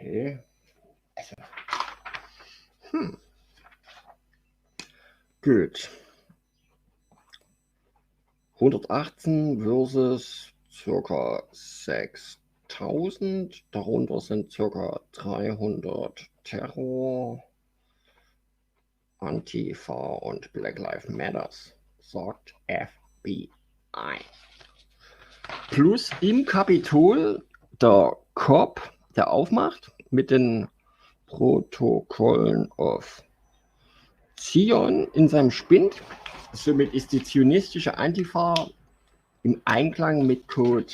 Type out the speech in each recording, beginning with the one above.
Okay. Also. Gut. 118 versus ca. 6000. Darunter sind ca. 300 Terror, Antifa und Black Lives Matters, sagt FBI. Plus im Kapitol der Cop, der aufmacht mit den Protokollen of Zion in seinem Spind. Somit ist die zionistische Antifa im Einklang mit Code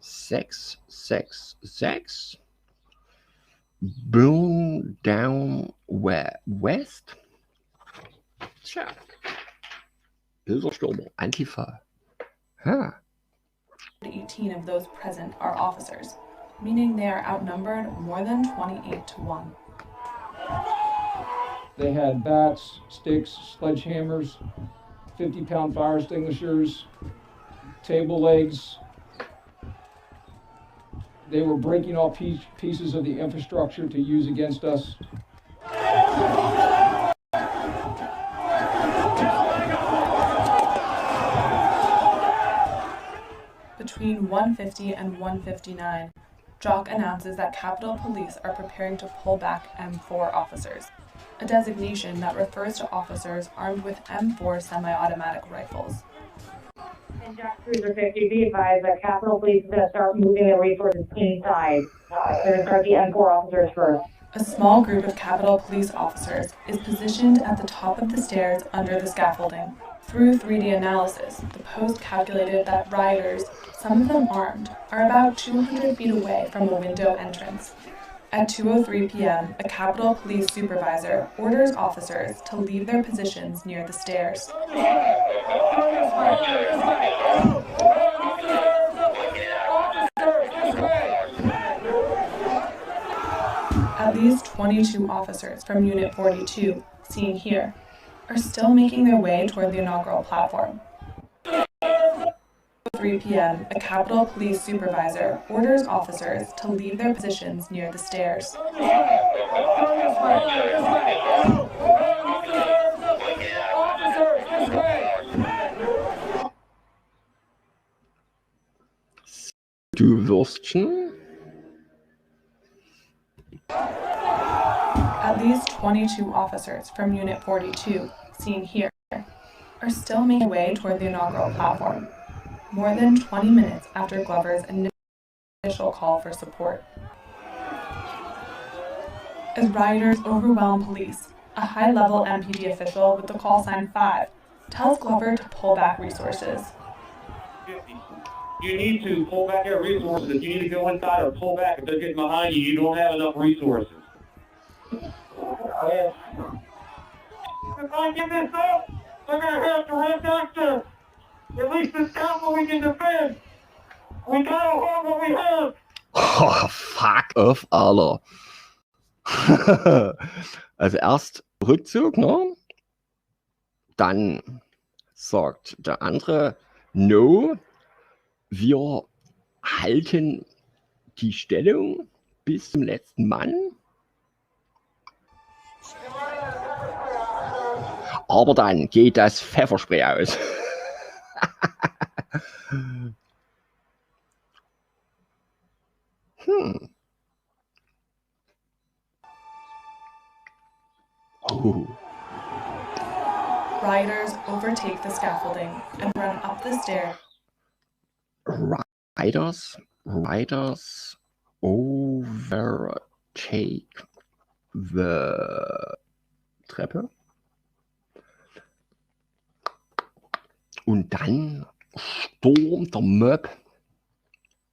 666 Burn Down West. Tja, Bilderstürmer, Antifa. 18 of those present are officers, meaning they are outnumbered more than 28 to 1. They had bats, sticks, sledgehammers, 50-pound fire extinguishers, table legs. They were breaking all pieces of the infrastructure to use against us. Between 1:50 and 1:59, Jock announces that Capitol Police are preparing to pull back M4 officers, a designation that refers to officers armed with M4 semi-automatic rifles. And Jack Cruiser 50, be advised that Capitol Police is going to start moving their resources inside. They're going to start the M4 officers first. A small group of Capitol Police officers is positioned at the top of the stairs under the scaffolding. Through 3D analysis, the post calculated that rioters, some of them armed, are about 200 feet away from a window entrance. At 2:03 p.m., a Capitol Police supervisor orders officers to leave their positions near the stairs. At least 22 officers from Unit 42, seen here, are still making their way toward the inaugural platform. At 3 p.m., a Capitol Police supervisor orders officers to leave their positions near the stairs. Du Würstchen. At least 22 officers from Unit 42, seen here, are still making their way toward the inaugural platform, more than 20 minutes after Glover's initial call for support. As rioters overwhelm police, a high-level MPD official with the call sign 5 tells Glover to pull back resources. You need to pull back your resources. If you need to go inside or pull back, if they're getting behind you, you don't have enough resources. If I get this up, they're going to have to rent access. At least it's not what we can defend. We gotta have what we have. Oh, fuck off, Alter. Also erst Rückzug, ne? Dann sagt der andere, no, wir halten die Stellung bis zum letzten Mann. Aber dann geht das Pfefferspray aus. Oh. Rioters overtake the scaffolding and run up the stairs. Riders overtake the Treppe. Und dann stürmt der Mob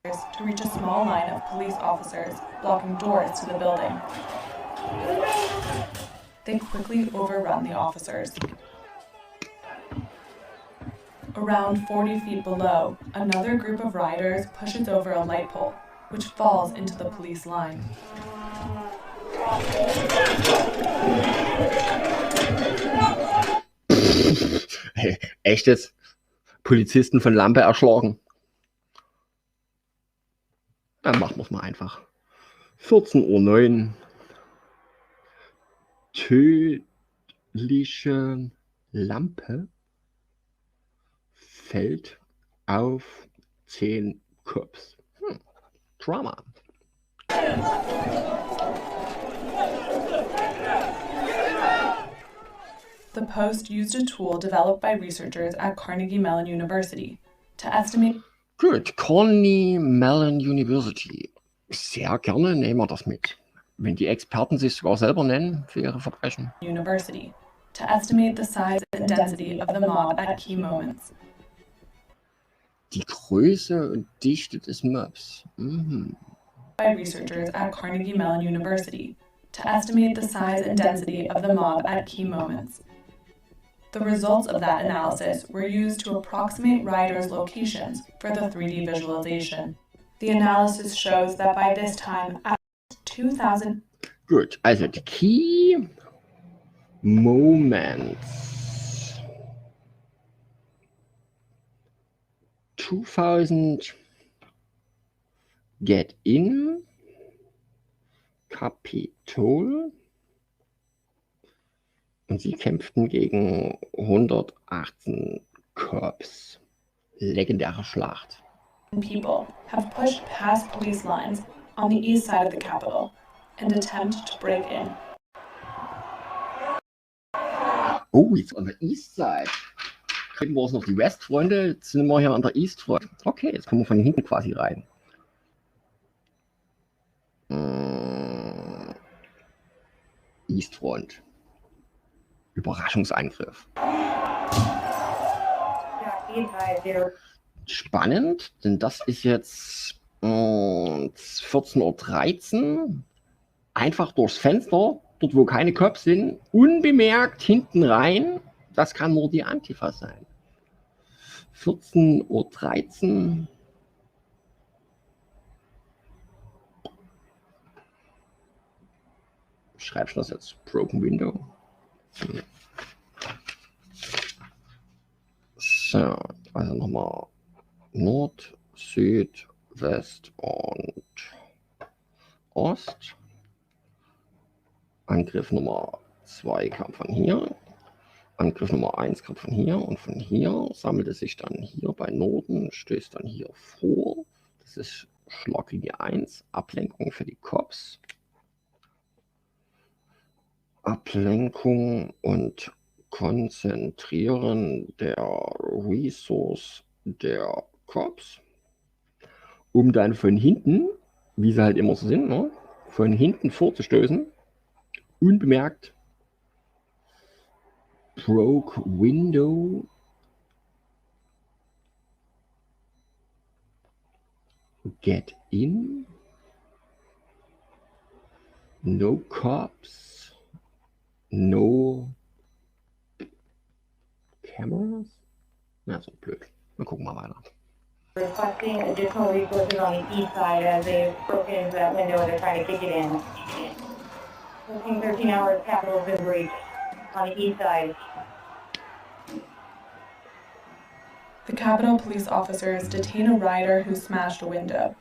to reach a small line of police officers blocking doors to the building. They quickly overrun the officers. Around 40 feet below, another group of rioters pushes over a light pole, which falls into the police line. Echt jetzt? Polizisten von Lampe erschlagen. Dann machen wir es mal einfach. 14:09 Uhr. Tödliche Lampe fällt auf 10 Cops. Drama. The Post used a tool developed by researchers at Carnegie Mellon University to estimate. Gut, Carnegie Mellon University. Sehr gerne nehmen wir das mit. Wenn die Experten sich sogar selber nennen für ihre Verbrechen. University to estimate the size and density of the mob at key moments. Die Größe und Dichte des Mobs. By researchers at Carnegie Mellon University to estimate the size and density of the mob at key moments. The results of that analysis were used to approximate rioters' locations for the 3D visualization. The analysis shows that by this time, at 2000. Gut, also die Key Moments. 2000 Get in Kapitol. Und sie kämpften gegen 118 Cops. Legendäre Schlacht. People have pushed past police lines on the east side of the Capitol and attempt to break in. Oh, jetzt an der East Side. Eben war es noch die Westfronte, jetzt sind wir hier an der East Front. Okay, jetzt kommen wir von hinten quasi rein. East Front. Überraschungsangriff. Spannend, denn das ist jetzt 14:13 Uhr. Einfach durchs Fenster, dort wo keine Cops sind, unbemerkt hinten rein. Das kann nur die Antifa sein. 14:13 Uhr. Schreibst du das jetzt? Broken Window. So, also nochmal Nord, Süd, West und Ost. Angriff Nummer 2 kam von hier. Angriff Nummer 1 kam von hier und von hier sammelt es sich dann hier bei Norden, stößt dann hier vor. Das ist Schlaglinie 1, Ablenkung für die Cops. Ablenkung und Konzentrieren der Resource der Cops, um dann von hinten, wie sie halt immer so sind, ne, von hinten vorzustoßen, unbemerkt. Broke Window. Get in. No Cops. No Cameras? Na, so blöd. Wir gucken mal weiter. Requesting additional resources on the east side as they've broken into that window and they're trying to kick it in. Within 13 hours, Capitol's been breached on the east side. The Capitol police officers detain a rioter who smashed a window.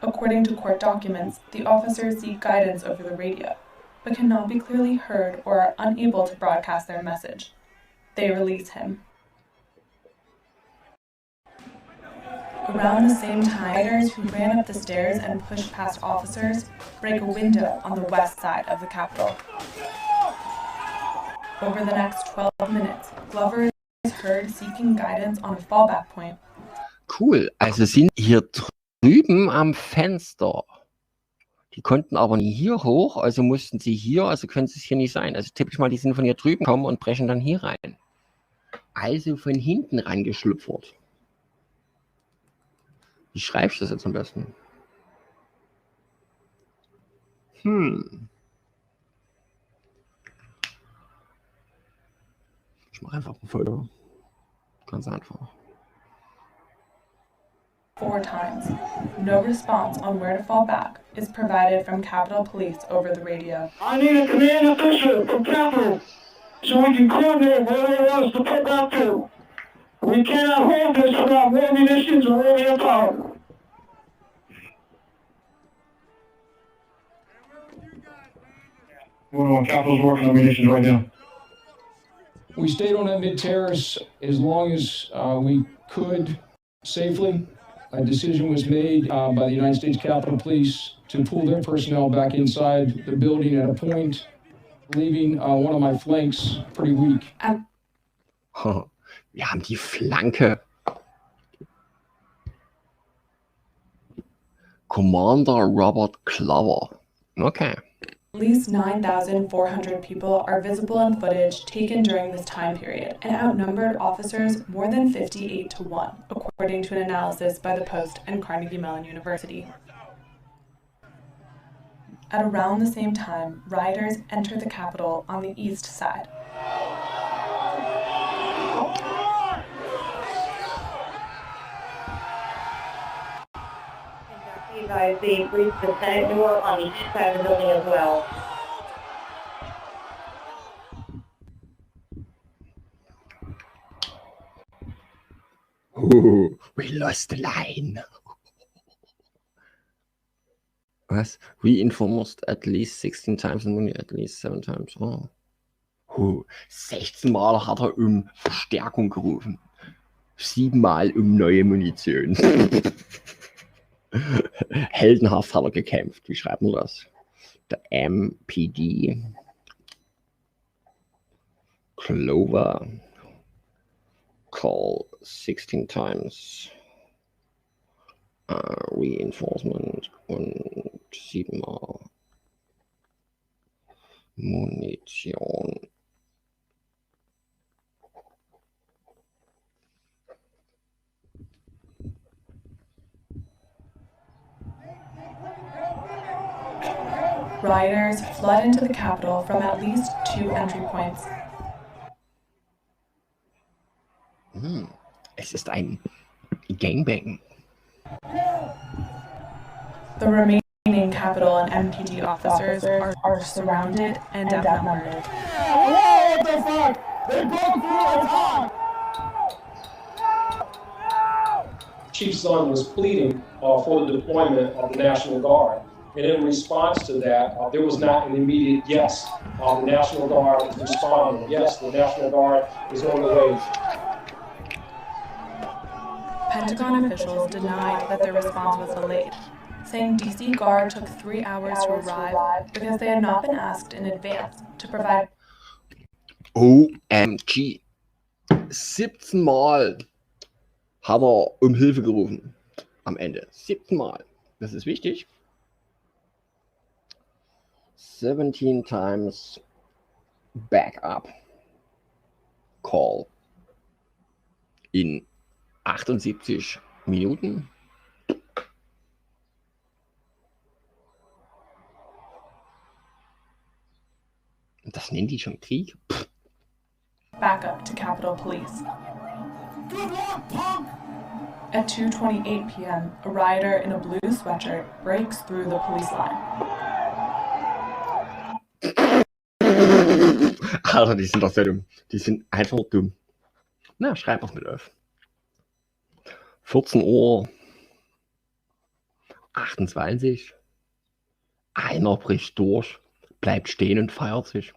According to court documents, the officers seek guidance over the radio, but cannot be clearly heard or are unable to broadcast their message. They release him. Around the same time, rioters who ran up the stairs and pushed past officers break a window on the west side of the Capitol. Over the next 12 minutes, Glover is heard seeking guidance on a fallback point. Cool, also sind hier drüben am Fenster. Die konnten aber nie hier hoch, also mussten sie hier, also können sie es hier nicht sein. Also tippe ich mal, die sind von hier drüben kommen und brechen dann hier rein. Also von hinten rangeschlüpfert. Wie schreibst du das jetzt am besten? Ich mache einfach ein Foto. Ganz einfach. 4 times. No response on where to fall back is provided from Capitol Police over the radio. I need a command official from Capitol so we can coordinate where they want us to put back to. We cannot hold this without more munitions or more manpower. Well, Capitol's working on munitions right now. We stayed on that mid-terrace as long as we could safely. A decision was made by the United States Capitol Police to pull their personnel back inside the building at a point, leaving one of my flanks pretty weak. Wir haben die Flanke. Commander Robert Clover. Okay. At least 9,400 people are visible in footage taken during this time period and outnumbered officers more than 58 to 1, according to an analysis by the Post and Carnegie Mellon University. At around the same time, rioters entered the Capitol on the east side. They breached the Senate door on the east side of the building as well. Ooh, we lost the line. Was? Reinforced at least 16 times and only at least 7 times. Oh. 16 Mal hat er um Verstärkung gerufen. 7 Mal um neue Munition. Heldenhaft hat er gekämpft. Wie schreibt man das? Der MPD. Clover. Call 16 times. Reinforcement und 7 Mal Munition. Rioters flood into the Capitol from at least 2 entry points. Es ist ein Gangbang. The remaining Capitol and MPD officers are surrounded and outnumbered. Whoa, what the fuck? They broke through the top! Chief Son was pleading for the deployment of the National Guard. And in response to that, there was not an immediate yes. The National Guard is responding. Yes, the National Guard is on the way. Pentagon officials denied that their response was delayed, saying DC Guard took 3 hours to arrive because they had not been asked in advance to provide. OMG. 17 Mal hat er um Hilfe gerufen. Am Ende. 17 Mal. Das ist wichtig. 17 times backup call in 78 Minuten. Das nennen die schon Krieg? Backup to Capitol Police. At 2:28 p.m., a rioter in a blue sweatshirt breaks through the police line. Alter, die sind doch sehr dumm. Die sind einfach dumm. Na, schreib was mit auf. 14 Uhr 28. Einer bricht durch, bleibt stehen und feiert sich.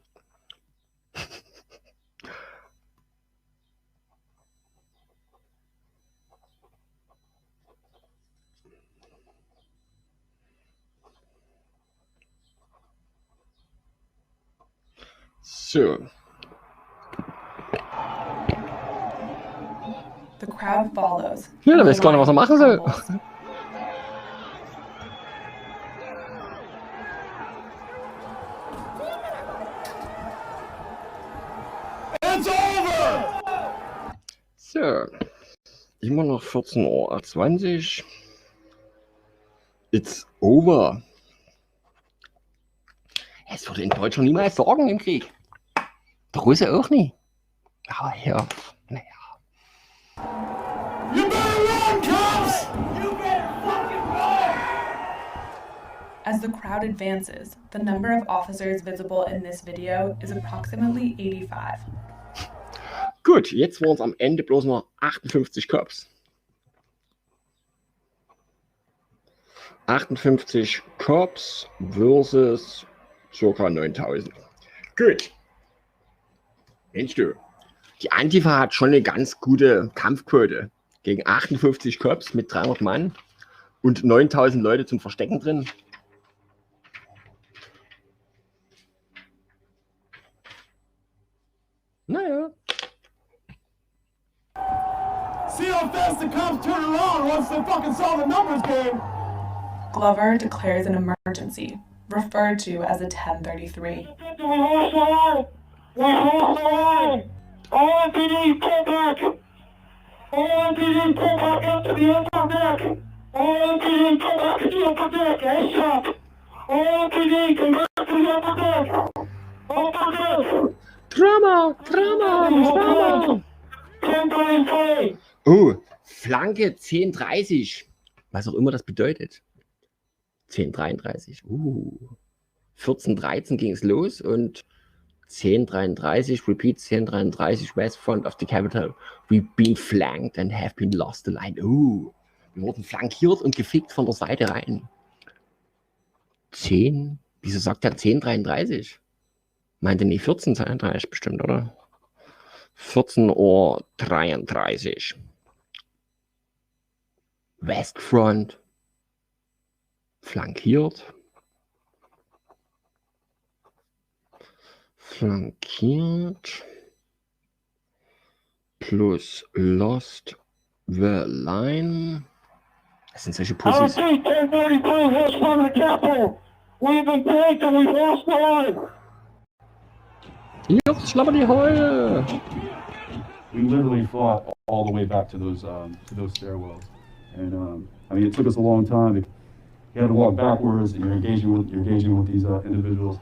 So. The crowd follows. Ja, der weiß gar nicht, was er machen soll. It's over! So. Immer noch 14:20 Uhr. It's over. Es würde in Deutschland niemals sorgen im Krieg. Der Russe auch nicht. Aber ja, naja. You better run, cops! You better fucking run! As the crowd advances, the number of officers visible in this video is approximately 85. Gut, jetzt waren es am Ende bloß noch 58 Cops. 58 Cops versus ca. 9000. Gut. Mensch du, die Antifa hat schon eine ganz gute Kampfquote. Gegen 58 Cops mit 300 Mann und 9000 Leute zum Verstecken drin. Naja. See how fast the cops turn around once they fucking saw the numbers game. Glover declares an emergency, referred to as a 1033. We lost the line. We lost the line. OMPD, pull back. OMPD, pull back up to the upper deck. OMPD, pull back to the upper deck. ASAP. OMPD, come back to the upper deck. Upper deck. Drama, Drama, Drama. 1033. Oh, Flanke 10:30. Was auch immer das bedeutet. 10:33. 14:13 ging es los und 10:33, repeat 10:33, west front of the Capitol. We've been flanked and have been lost the line. Wir wurden flankiert und gefickt von der Seite rein. 10, wieso sagt er 10:33? Meinte nicht 14:33 bestimmt, oder? 14:33 Uhr. Westfront. Flankiert. Flankiert. Plus lost the line. Das sind solche Pussys. 1033 west front of the Capitol. We've been flanked and we've lost the line. Jetzt schlappert die Heule. We literally fought all the way back to those stairwells, and I mean, it took us a long time. You had to walk backwards, and you're engaging with these individuals.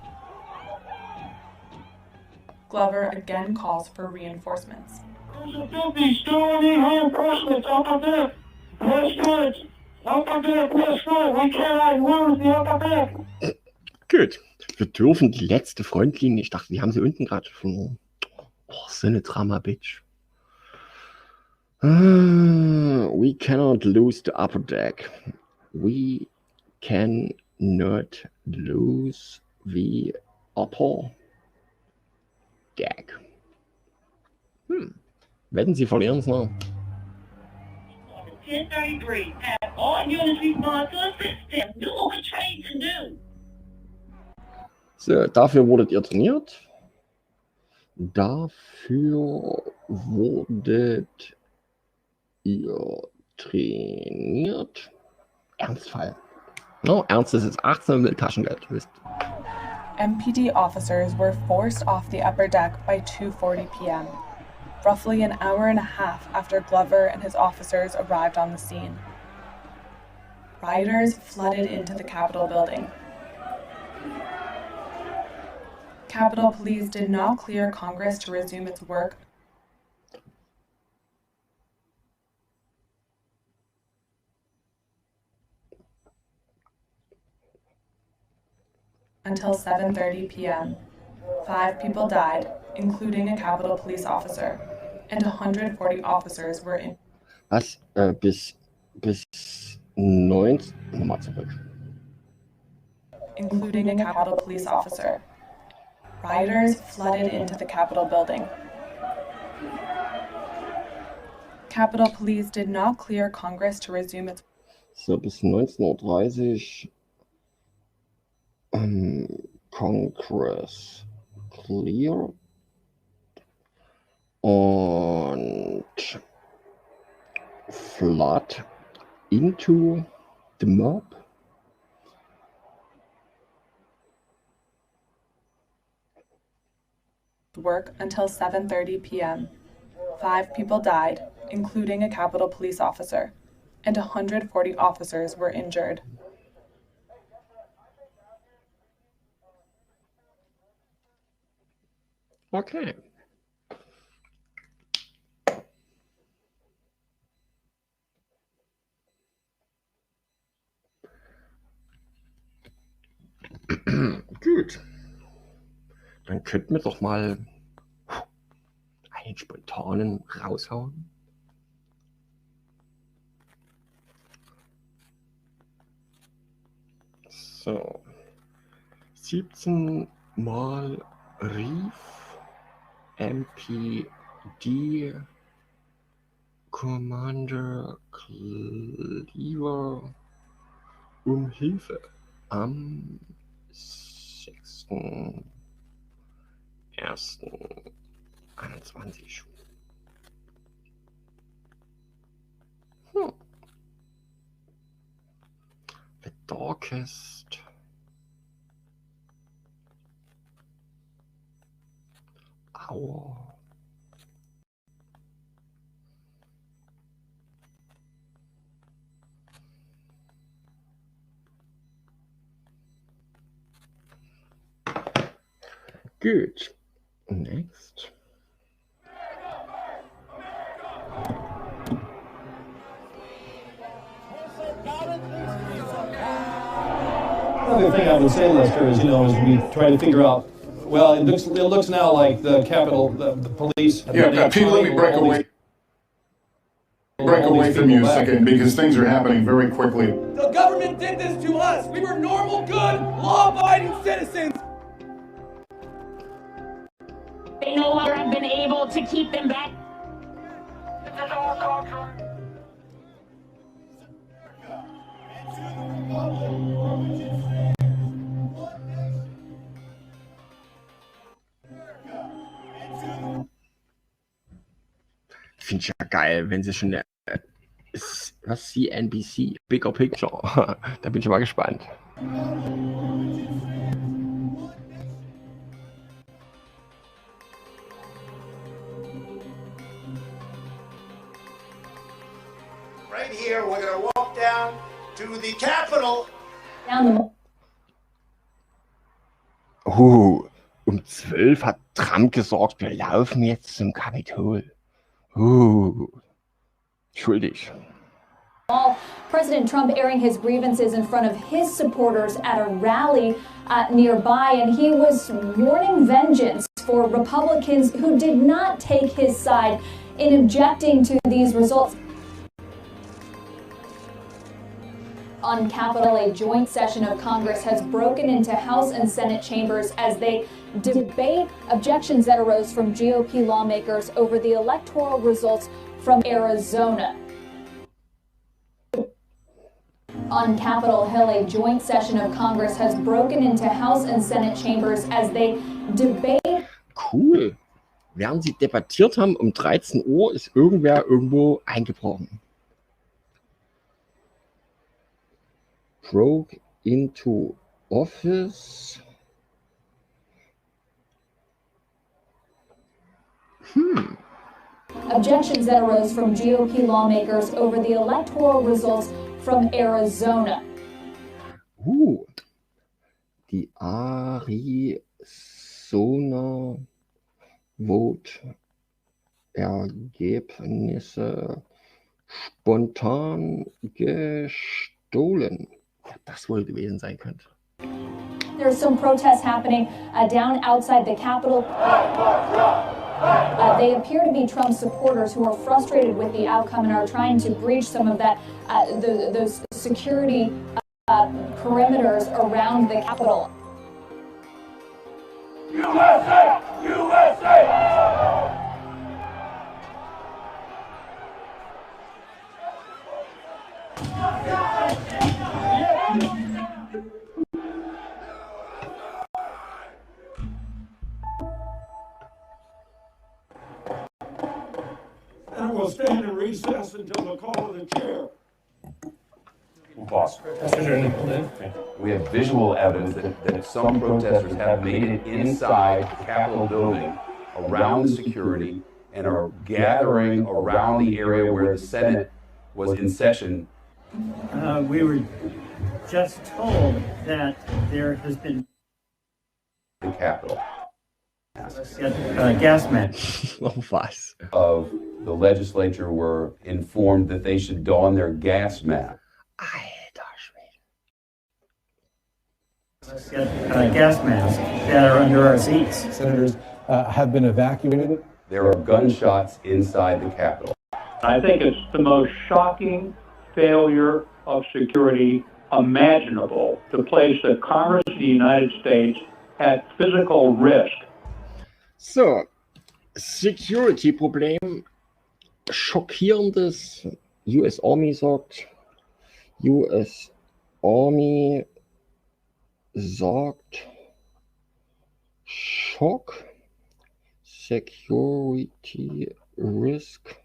Glover again calls for reinforcements. There's a 50 still need reinforcements upper deck. West front. Upper deck, west front. We cannot lose the upper deck. Gut. Wir dürfen die letzte Frontlinie. Ich dachte, die haben sie unten gerade verloren. Oh, so eine Drama-Bitch. We cannot lose the upper deck. We cannot lose the upper deck. Wetten, sie verlieren es noch. 1033. Have all units respond to assistance. Do what we're trained to do. So, dafür wurdet ihr trainiert. Dafür wurdet ihr trainiert. Ernstfall. No, Ernst ist jetzt 18 und will Taschengeld. Wisst. MPD officers were forced off the upper deck by 2:40 p.m., roughly an hour and a half after Glover and his officers arrived on the scene. Rioters flooded into the Capitol building. Capitol Police did not clear Congress to resume its work until 7:30 p.m. 5 people died, including a Capitol Police officer, and 140 officers were in. Was? Bis 19. Nochmal zurück. Including a Capitol Police officer. Rioters flooded into the Capitol building. Capitol Police did not clear Congress to resume its. So, bis 19:30 Uhr. Congress clear. Und flood into the mob. Work until 7:30 p.m. 5 people died, including a Capitol Police officer, and 140 officers were injured. Okay. Gut. Dann könnten wir doch mal einen spontanen raushauen. So. 17 mal rief MPD Commander Cleaver um Hilfe am 6.1.21. The darkest hour. Good. Next. Another thing I would say, Lester, is, as we try to figure out, well, it looks now like the Capitol, the police. Yeah, Pete, let me break away from you a second, because things are happening very quickly. The government did this to us. We were normal, good, law-abiding citizens. They no longer have been able to keep them back. This is all contrary. Finde ich ja geil, wenn sie schon was CNBC, Bigger Picture. Da bin ich mal gespannt. Right here, we're going to walk down to the Capitol. Um 12 hat Trump gesagt, wir laufen jetzt zum Kapitol. Schuldig. President Trump airing his grievances in front of his supporters at a rally nearby, and he was warning vengeance for Republicans who did not take his side in objecting to these results. On Capitol, a joint session of Congress has broken into House and Senate chambers as they debate objections that arose from GOP lawmakers over the electoral results from Arizona. On Capitol Hill, a joint session of Congress has broken into House and Senate chambers as they debate. Cool. Während sie debattiert haben, um 13 Uhr ist irgendwer irgendwo eingebrochen. Broke into office. Objections that arose from GOP lawmakers over the electoral results from Arizona. Die Arizona Vote Ergebnisse spontan gestohlen. Ja, das wohl gewesen sein könnte. There's some protests happening down outside the Capitol. They appear to be Trump supporters who are frustrated with the outcome and are trying to breach some of that those security perimeters around the Capitol. USA! USA! And we'll stand in recess until the call of the chair. Boss. We have visual evidence that some protesters have made it inside the Capitol building, around the security, and are gathering around the area where the Senate was in session. We were just told that there has been the Capitol. Gas man. Of the legislature were informed that they should don their gas mask. Gas masks that are under our seats. Senators have been evacuated. There are gunshots inside the Capitol. I think it's the most shocking failure of security imaginable to place the Congress of the United States at physical risk So, Security-Problem. Schockierendes. US Army sagt. US Army sagt. Schock. Security Risk.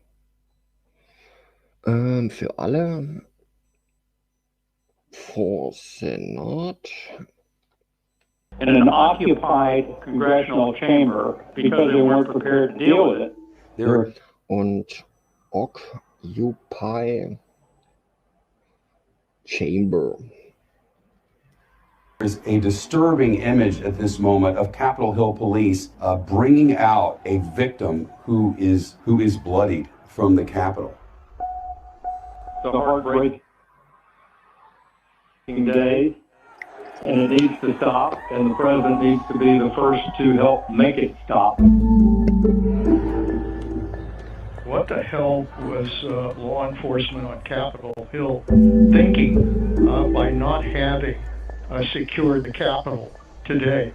Für alle. For Senat. In an occupied congressional chamber because they weren't prepared to deal with it. Und Occupy Chamber. There's a disturbing image at this moment of Capitol Hill police bringing out a victim who is bloodied from the Capitol. It's a heartbreaking day, and it needs to stop, and the president needs to be the first to help make it stop. What the hell was law enforcement on Capitol Hill thinking by not having secured the Capitol today?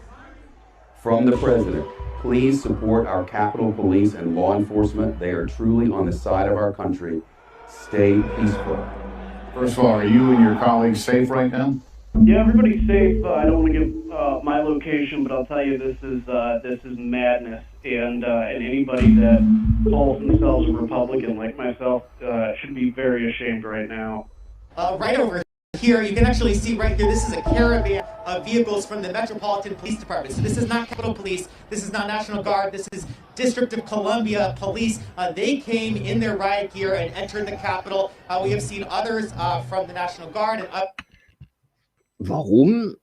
From the president, please support our Capitol Police and law enforcement. They are truly on the side of our country. Stay peaceful. First of all, are you and your colleagues safe right now? Yeah, everybody's safe. I don't want to give my location, but I'll tell you this is madness, and anybody that calls themselves a Republican like myself should be very ashamed right now. Right over here, you can actually see right here, this is a caravan of vehicles from the Metropolitan Police Department. So this is not Capitol Police, this is not National Guard, this is District of Columbia Police. They came in their riot gear and entered the Capitol. We have seen others from the National Guard and Warum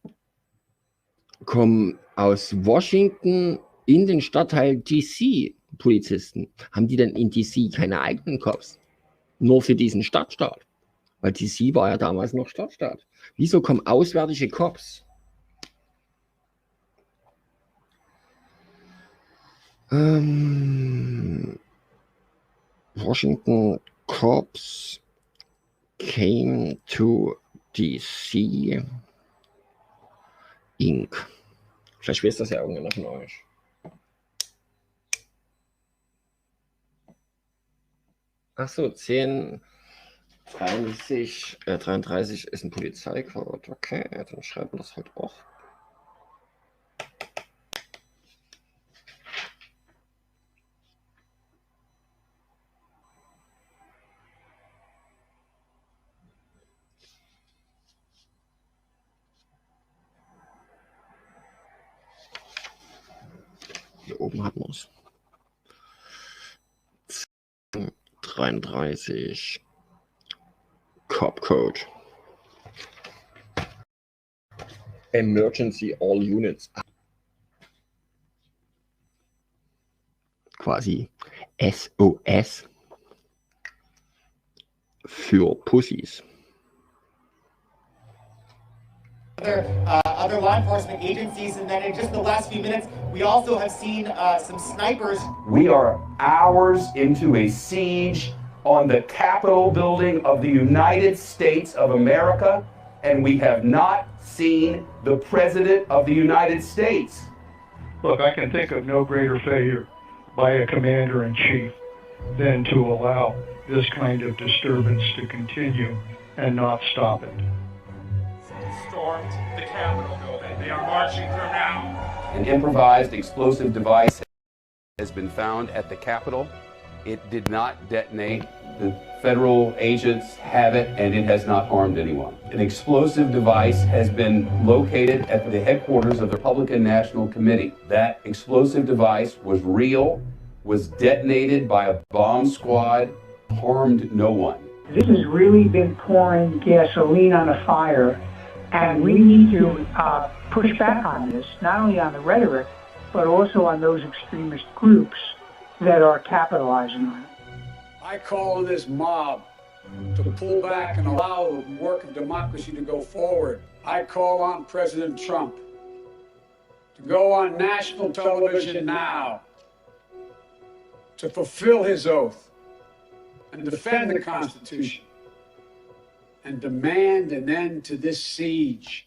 kommen aus Washington in den Stadtteil DC Polizisten? Haben die denn in DC keine eigenen Cops? Nur für diesen Stadtstaat? Weil DC war ja damals noch Stadtstaat. Wieso kommen auswärtige Cops? Washington Cops came to DC Inc. Vielleicht weiß das ja irgendeiner von euch. Achso, 33 ist ein Polizeicode. Okay, dann schreiben wir das halt auch. Hier oben hat man es. 33 Cop Code. Emergency All Units. Quasi SOS für Pussys. Other law enforcement agencies, and then in just the last few minutes, we also have seen some snipers. We are hours into a siege on the Capitol building of the United States of America, and we have not seen the President of the United States. Look, I can think of no greater failure by a commander-in-chief than to allow this kind of disturbance to continue and not stop it. Stormed the Capitol building. They are marching through now. An improvised explosive device has been found at the Capitol. It did not detonate. The federal agents have it, and it has not harmed anyone. An explosive device has been located at the headquarters of the Republican National Committee. That explosive device was real, was detonated by a bomb squad, harmed no one. This has really been pouring gasoline on a fire, and we need to push back on this, not only on the rhetoric, but also on those extremist groups that are capitalizing on it. I call on this mob to pull back and allow the work of democracy to go forward. I call on President Trump to go on national television now to fulfill his oath and defend the Constitution and demand an end to this siege.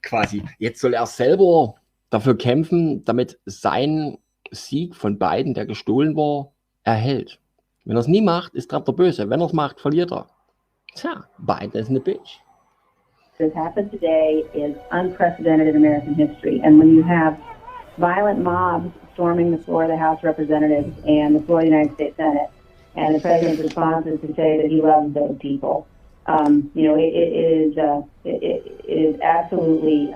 Quasi, jetzt soll er selber dafür kämpfen, damit sein Sieg von beiden, der gestohlen war, erhält. Wenn er es nie macht, ist Trump der Böse. Wenn er es macht, verliert er. Tja, Biden ist eine Bitch. What happened today is unprecedented in American history. And when you have violent mobs storming the floor of the House of Representatives and the floor of the United States Senate, and the president's response is to say that he loves those people, it is absolutely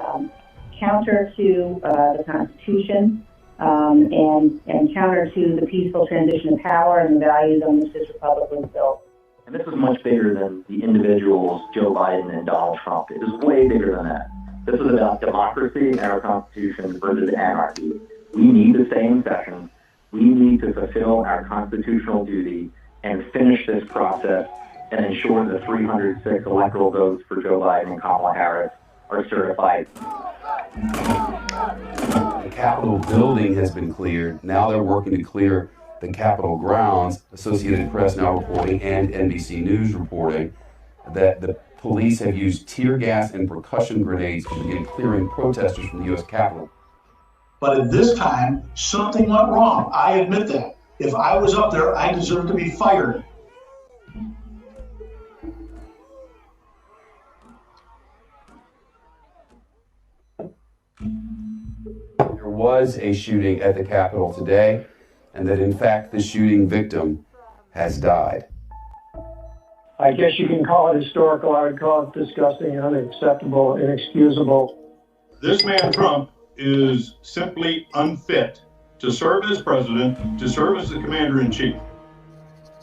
counter to the Constitution and counter to the peaceful transition of power and the values on which this republic was built. And this was much bigger than the individuals, Joe Biden and Donald Trump. It was way bigger than that. This was about democracy and our Constitution versus anarchy. We need to stay in session. We need to fulfill our constitutional duty and finish this process and ensure the 306 electoral votes for Joe Biden and Kamala Harris are certified. The Capitol building has been cleared. Now they're working to clear the Capitol grounds. Associated Press now reporting and NBC News reporting that the police have used tear gas and percussion grenades to begin clearing protesters from the U.S. Capitol. But at this time, something went wrong. I admit that. If I was up there, I deserve to be fired. There was a shooting at the Capitol today, and that in fact the shooting victim has died. I guess you can call it historical. I would call it disgusting, unacceptable, inexcusable. This man Trump is simply unfit to serve as president, to serve as the commander-in-chief.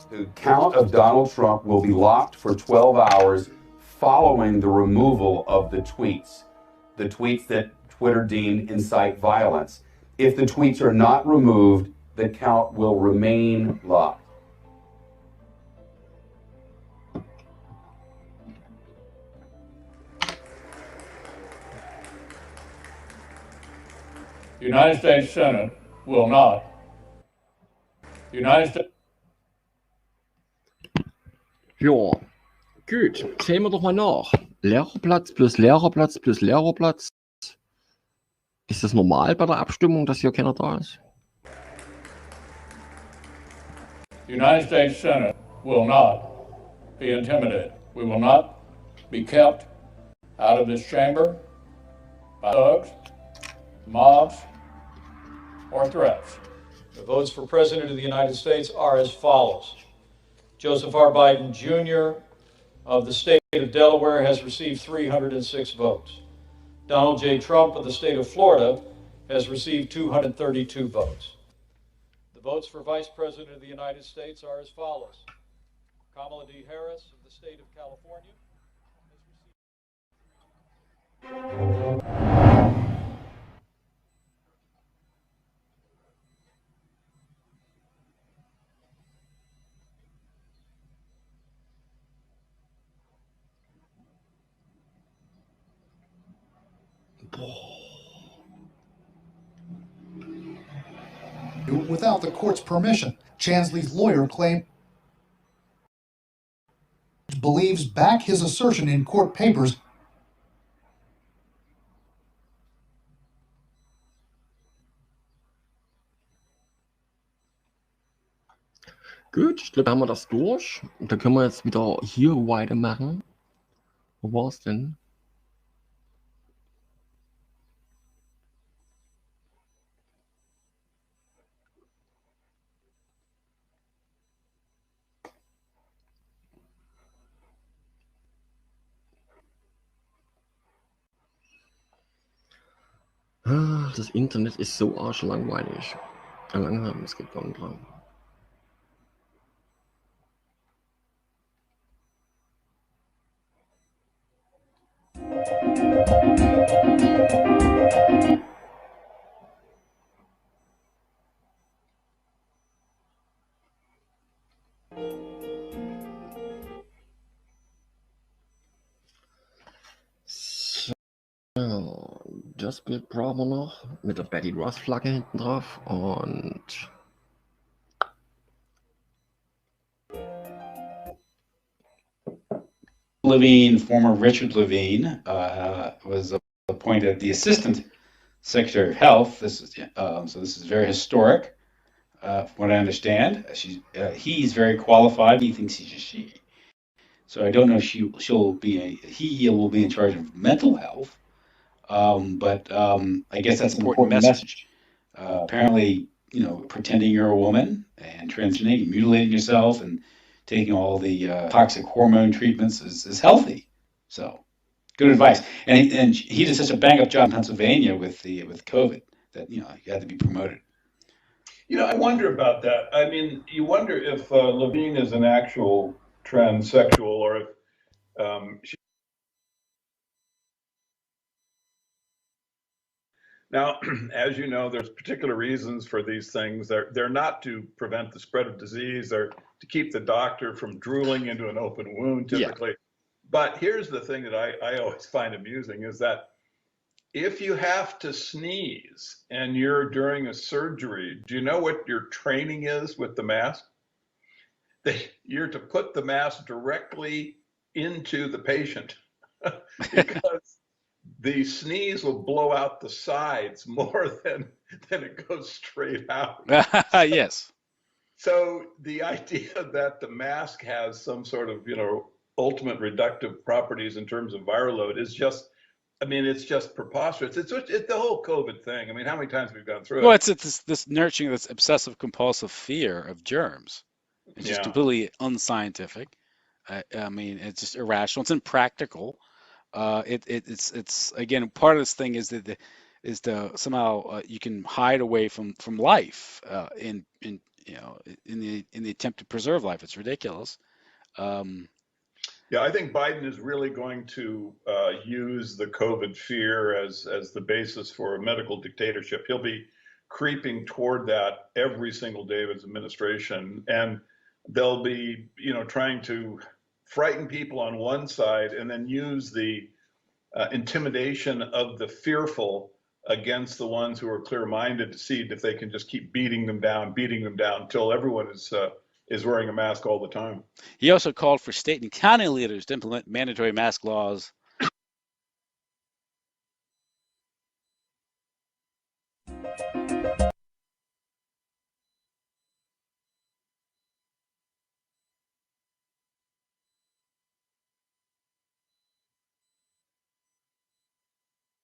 The account of Donald Trump will be locked for 12 hours following the removal of the tweets that Twitter deemed incite violence. If the tweets are not removed, the account will remain locked. The United States Senate will not. The United States. Ja, gut. Sehen wir doch mal nach. Lehrerplatz plus Lehrerplatz plus Lehrerplatz. Ist das normal bei der Abstimmung, dass hier keiner da ist? The United States Senate will not be intimidated. We will not be kept out of this chamber by thugs, mobs, or threats. The votes for President of the United States are as follows. Joseph R. Biden, Jr. of the state of Delaware has received 306 votes. Donald J. Trump of the state of Florida has received 232 votes. The votes for Vice President of the United States are as follows. Kamala D. Harris of the state of California has received... Without the court's permission, Chansley's lawyer claimed believes back his assertion in court papers. Gut, ich glaube, da haben wir das durch. Und da können wir jetzt wieder hier weitermachen. Wo war es denn? Das Internet ist so arschlangweilig. Langsam, es geht gar nicht dran. Das Bild brauchen wir noch mit der Betty Ross Flagge hinten drauf und Levine, former Richard Levine, was appointed the Assistant Secretary of Health. This is so this is very historic, from what I understand. He's very qualified. He thinks he's a she. So I don't know if he will be in charge of mental health. But I guess that's an important message. Apparently, pretending you're a woman and transitioning, mutilating yourself, and taking all the toxic hormone treatments is healthy. So, good advice. And he did such a bang-up job in Pennsylvania with COVID that he had to be promoted. I wonder about that. I mean, you wonder if Levine is an actual transsexual, or if she. Now, as you know, there's particular reasons for these things. They're not to prevent the spread of disease. They're to keep the doctor from drooling into an open wound, typically. Yeah. But here's the thing that I always find amusing is that if you have to sneeze and you're during a surgery, do you know what your training is with the mask? You're to put the mask directly into the patient because the sneeze will blow out the sides more than it goes straight out. Yes. So the idea that the mask has some sort of, ultimate reductive properties in terms of viral load is just, it's just preposterous. It's the whole COVID thing. I mean, how many times have we gone through it? Well, it's this nurturing this obsessive compulsive fear of germs. It's just completely unscientific. It's just irrational. It's impractical. It's again, part of this thing is that somehow you can hide away from life in the attempt to preserve life. It's ridiculous. Yeah, I think Biden is really going to use the COVID fear as the basis for a medical dictatorship. He'll be creeping toward that every single day of his administration, and they'll be, trying to frighten people on one side and then use the intimidation of the fearful against the ones who are clear-minded to see if they can just keep beating them down until everyone is wearing a mask all the time. He also called for state and county leaders to implement mandatory mask laws.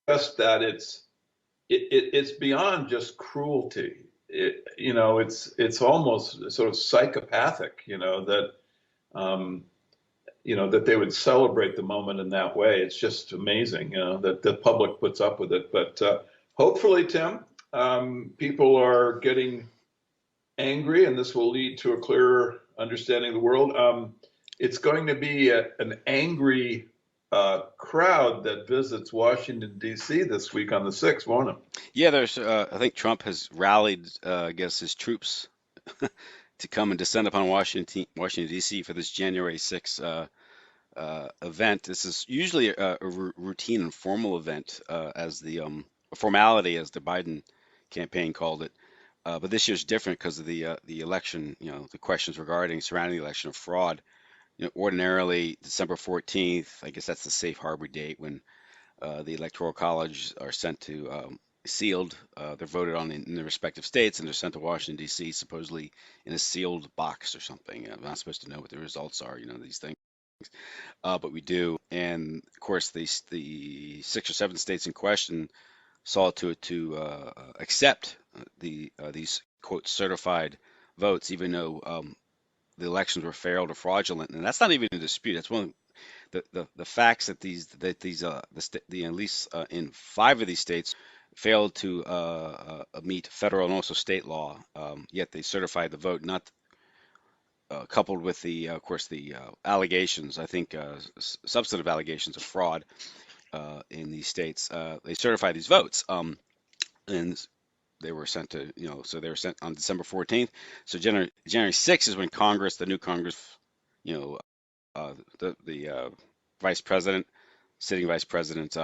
Just that it's beyond just cruelty. It's almost sort of psychopathic, that that they would celebrate the moment in that way. It's just amazing, that the public puts up with it. But hopefully, Tim, people are getting angry, and this will lead to a clearer understanding of the world. It's going to be an angry crowd that visits Washington, D.C. this week on the 6th, won't it? Yeah, there's. I think Trump has rallied, his troops to come and descend upon Washington, D.C. for this January 6th event. This is usually a routine and formal event, as a formality, as the Biden campaign called it. But this year's different because of the election. The questions surrounding the election of fraud. Ordinarily December 14th, I guess that's the safe harbor date when the Electoral College are sent to sealed. They're voted on in the respective states, and they're sent to Washington, D.C., supposedly in a sealed box or something. I'm not supposed to know what the results are, these things. But we do. And, of course, the 6 or 7 states in question saw to it to accept these, quote, certified votes, even though the elections were failed or fraudulent, and that's not even a dispute. That's one of the facts that at least in 5 of these states failed to meet federal and also state law. Yet they certified the vote, not coupled with the allegations. I think substantive allegations of fraud in these states. They certified these votes, and they were sent to, so they were sent on December 14th. So January 6th is when Congress, the new Congress, the vice president, sitting vice president,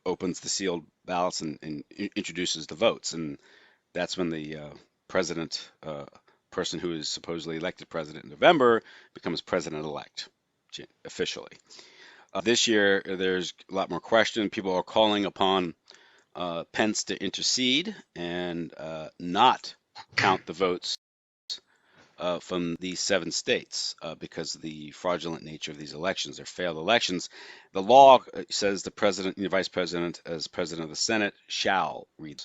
opens the sealed ballots and introduces the votes. And that's when the president, person who is supposedly elected president in November, becomes president-elect officially. This year, there's a lot more question. People are calling upon Pence to intercede and not count the votes from these 7 states because of the fraudulent nature of these elections. They're failed elections. The law says the president, the vice president, as president of the Senate, shall read.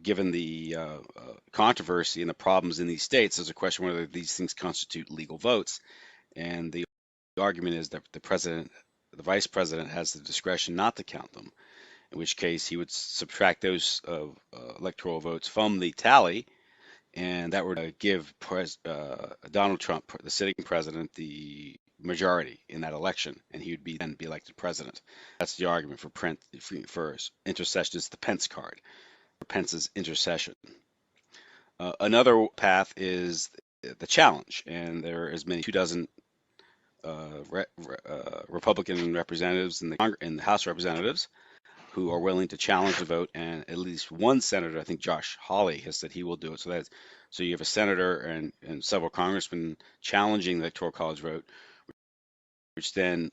Given the controversy and the problems in these states, there's a question whether these things constitute legal votes. And the argument is that the vice president, has the discretion not to count them, in which case he would subtract those electoral votes from the tally, and that would give Donald Trump, the sitting president, the majority in that election, and he would then be elected president. That's the argument for intercession. It's the Pence card, for Pence's intercession. Another path is the challenge, and there are as many 24 Republican representatives in the House of Representatives who are willing to challenge the vote, and at least one senator, I think Josh Hawley, has said he will do it. So you have a senator and several congressmen challenging the Electoral College vote, which then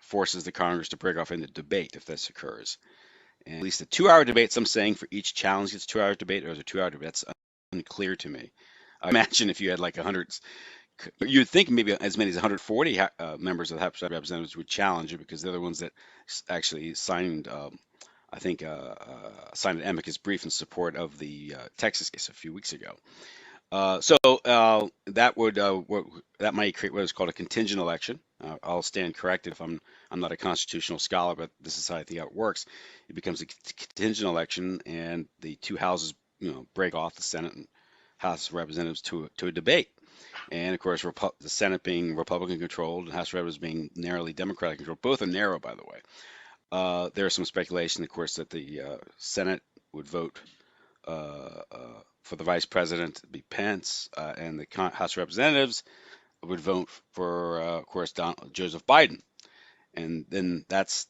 forces the Congress to break off into debate if this occurs. And at least a 2-hour debate, some saying for each challenge it's 2 hour debate, or is it 2-hour debate? That's unclear to me. I imagine if you had like 100, you'd think maybe as many as 140 members of the House of Representatives would challenge it, because they're the ones that actually signed, I think, signed an amicus brief in support of the Texas case a few weeks ago. So that might create what is called a contingent election. I'll stand corrected if I'm not a constitutional scholar, but this is how I think how it works. It becomes a contingent election, and the 2 houses, break off, the Senate and House of Representatives, to a debate. And of course, the Senate being Republican controlled and House of Representatives being narrowly Democratic controlled, both are narrow, by the way. There's some speculation, of course, that the Senate would vote for the vice president to be Pence, and the House of Representatives would vote for, of course, Joseph Biden. And then that's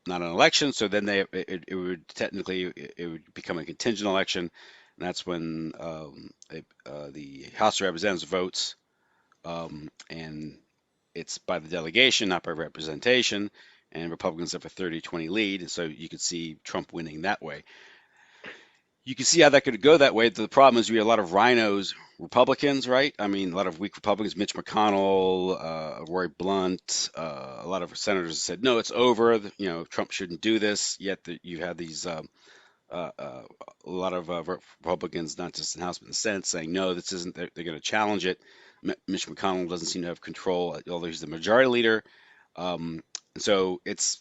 not an election, so then it would technically become a contingent election. And that's when the House of Representatives votes, and it's by the delegation, not by representation, and Republicans have a 30-20 lead, and so you could see Trump winning that way. You can see how that could go that way. The problem is we have a lot of rhinos Republicans, right? I mean, a lot of weak Republicans, Mitch McConnell, Roy Blunt, a lot of senators said, no, it's over. Trump shouldn't do this. Yet you have these a lot of Republicans, not just in the House, but in the Senate, saying, no, this isn't, they're going to challenge it. Mitch McConnell doesn't seem to have control, although he's the majority leader. And so it's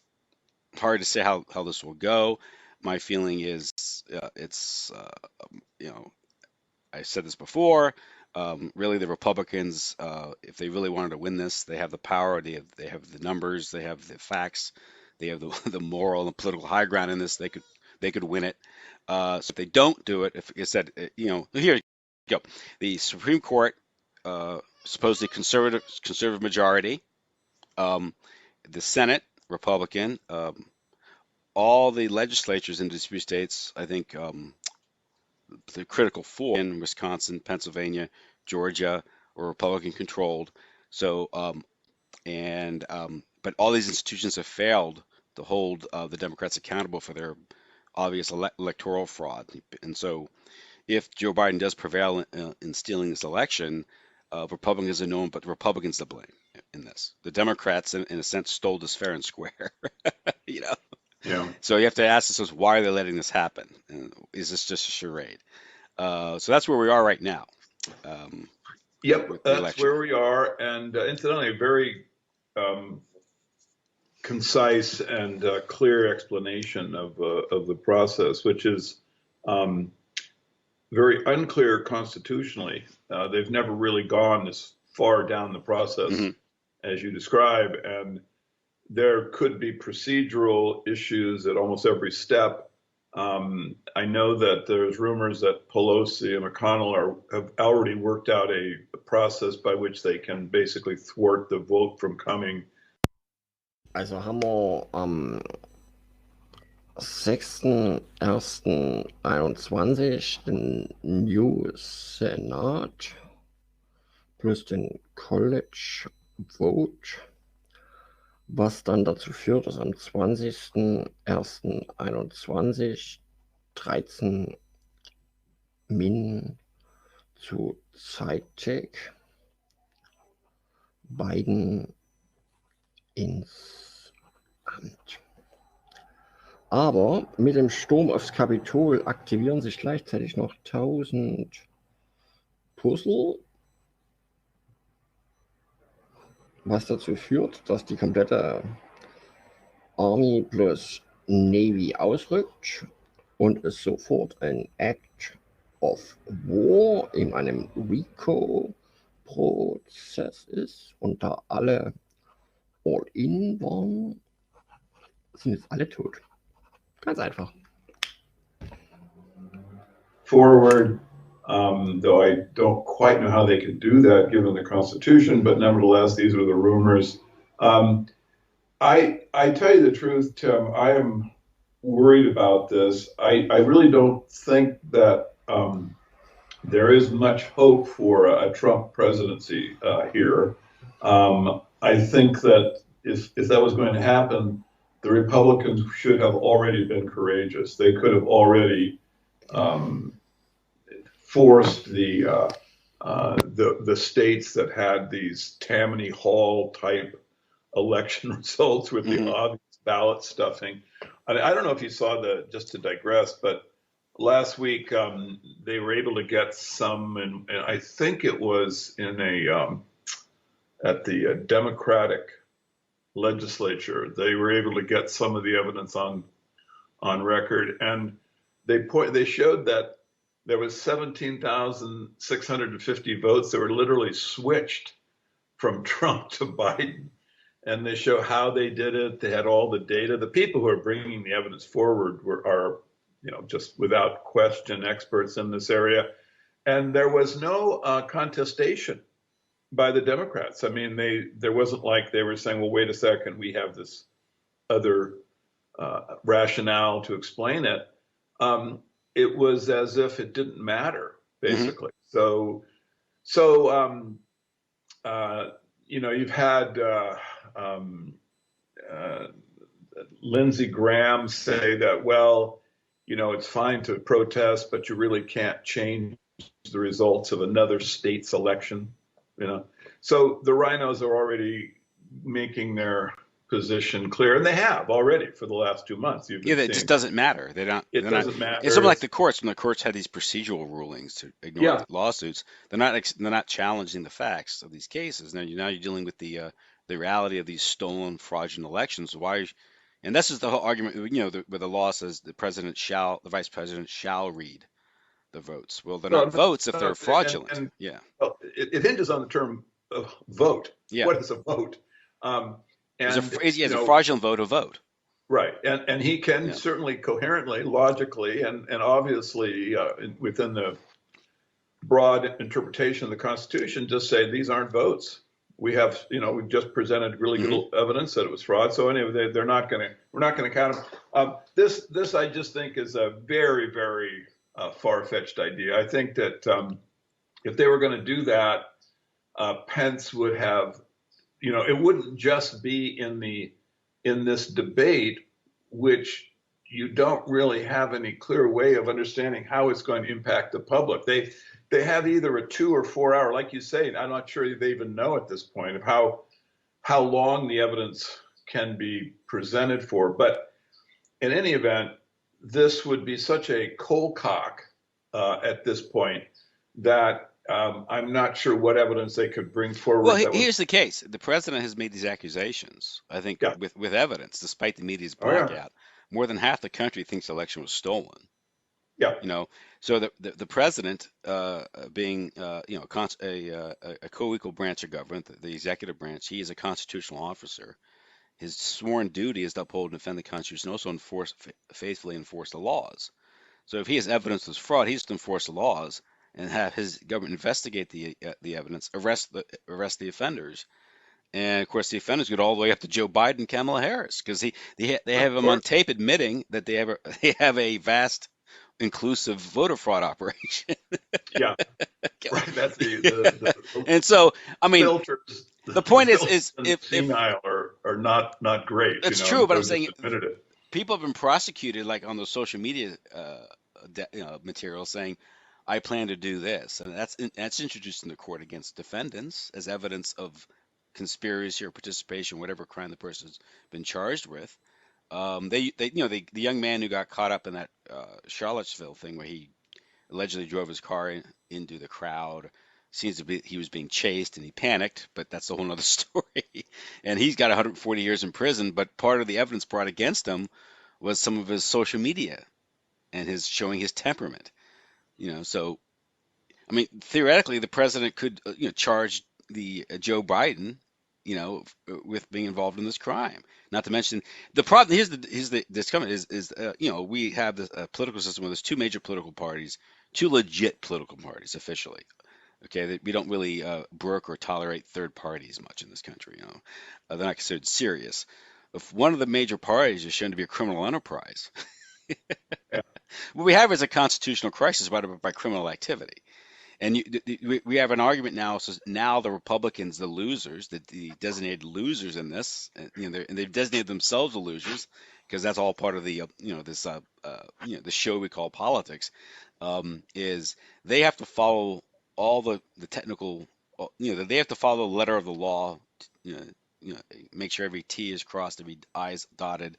hard to say how this will go. My feeling is I said this before, really the Republicans, if they really wanted to win this, they have the power, they have the numbers, they have the facts, they have the moral and political high ground in this. They could win it. So if they don't do it, if it said, here you go, the Supreme Court, supposedly conservative majority, the Senate, Republican, all the legislatures in dispute states, I think the critical 4 in Wisconsin, Pennsylvania, Georgia, are Republican controlled. So, but all these institutions have failed to hold the Democrats accountable for their obvious electoral fraud. And so if Joe Biden does prevail in stealing this election, Republicans are known, but the Republicans to blame in this. The Democrats, in a sense, stole this fair and square, Yeah. So you have to ask yourselves, why are they letting this happen? And is this just a charade? So that's where we are right now. Yep, that's where we are. And incidentally, a very concise and clear explanation of the process, which is very unclear constitutionally. They've never really gone this far down the process as you describe, and there could be procedural issues at almost every step. I know that there's rumors that Pelosi and McConnell have already worked out a process by which they can basically thwart the vote from coming. Also haben wir am 6.1.21 den New Senat plus den College Vote. was dann dazu führt, dass am 20.01.21 13 Min zu zeitig Biden ins Amt. Aber mit dem Sturm aufs Kapitol aktivieren sich gleichzeitig noch 1000 Puzzle, was dazu führt, dass die komplette Army plus Navy ausrückt und es sofort ein Act of War in einem VEIKKO-Prozess ist und da alle All-In waren, sind jetzt alle tot. Ganz einfach. Forward, though I don't quite know how they could do that given the Constitution, but nevertheless, these are the rumors. I tell you the truth, Tim, I am worried about this. I really don't think that there is much hope for a Trump presidency here. I think that if that was going to happen, the Republicans should have already been courageous. They could have already forced the states that had these Tammany Hall type election results with the obvious ballot stuffing. I don't know if you saw just to digress, but last week they were able to get some, and I think it was in at the Democratic legislature, they were able to get some of the evidence on record, and they showed that there was 17,650 votes that were literally switched from Trump to Biden. And they show how they did it. They had all the data. The people who are bringing the evidence forward are just without question experts in this area. And there was no contestation by the Democrats. I mean, there wasn't like they were saying, well, wait a second, we have this other rationale to explain it. It was as if it didn't matter, basically. So you've had Lindsey Graham say that, well, it's fine to protest, but you really can't change the results of another state's election. So the rhinos are already making their position clear, and they have already for the last 2 months. It just doesn't matter. It doesn't matter. It's something like the courts. When the courts had these procedural rulings to ignore lawsuits, they're not challenging the facts of these cases. Now you're dealing with the reality of these stolen, fraudulent elections. And this is the whole argument. Where the law says the vice president shall read the votes. Well, they're not votes if they're fraudulent. Well, it hinges on the term vote. Yeah. What is a vote? Is a fraudulent vote a vote? Right. And he can certainly coherently, logically, and obviously within the broad interpretation of the Constitution, just say these aren't votes. We have, we've just presented really good evidence that it was fraud. So anyway, we're not going to count them. This I just think is a very, very far-fetched idea. I think that if they were going to do that, Pence would have, it wouldn't just be in this debate, which you don't really have any clear way of understanding how it's going to impact the public. They have either a 2 or 4 hour, like you say, I'm not sure they even know at this point of how long the evidence can be presented for. But in any event, this would be such a cold cock at this point that I'm not sure what evidence they could bring forward. Well, here's the case. The president has made these accusations, I think, with evidence, despite the media's blackout. More than half the country thinks the election was stolen. Yeah. So the president, being a co-equal branch of government, the executive branch, he is a constitutional officer. His sworn duty is to uphold and defend the Constitution, and also faithfully enforce the laws. So if he has evidence of fraud, he has to enforce the laws and have his government investigate the evidence, arrest the offenders, and of course the offenders go all the way up to Joe Biden, Kamala Harris, because they have him on tape admitting that they have a vast, inclusive voter fraud operation. Yeah, right. That's the and so I mean, filters. The point is if senile or not great. That's true, but I'm saying people have been prosecuted, like on the social media material, saying, "I plan to do this," and that's introduced in the court against defendants as evidence of conspiracy or participation, whatever crime the person's been charged with. The young man who got caught up in that Charlottesville thing where he allegedly drove his car into the crowd. Seems to be he was being chased and he panicked, but that's a whole other story. And he's got 140 years in prison. But part of the evidence brought against him was some of his social media and his showing his temperament. So I mean, theoretically, the president could charge the Joe Biden, with being involved in this crime. Not to mention the problem. Here's the discomfort is we have this political system where there's two major political parties, two legit political parties officially. Okay, we don't really brook or tolerate third parties much in this country. They're not considered serious. If one of the major parties is shown to be a criminal enterprise, what we have is a constitutional crisis brought about by criminal activity. And we have an argument now. So now the Republicans, the losers, the designated losers in this, and they've designated themselves the losers because that's all part of the the show we call politics. Is they have to follow all the technical, they have to follow the letter of the law, make sure every T is crossed, every I is dotted,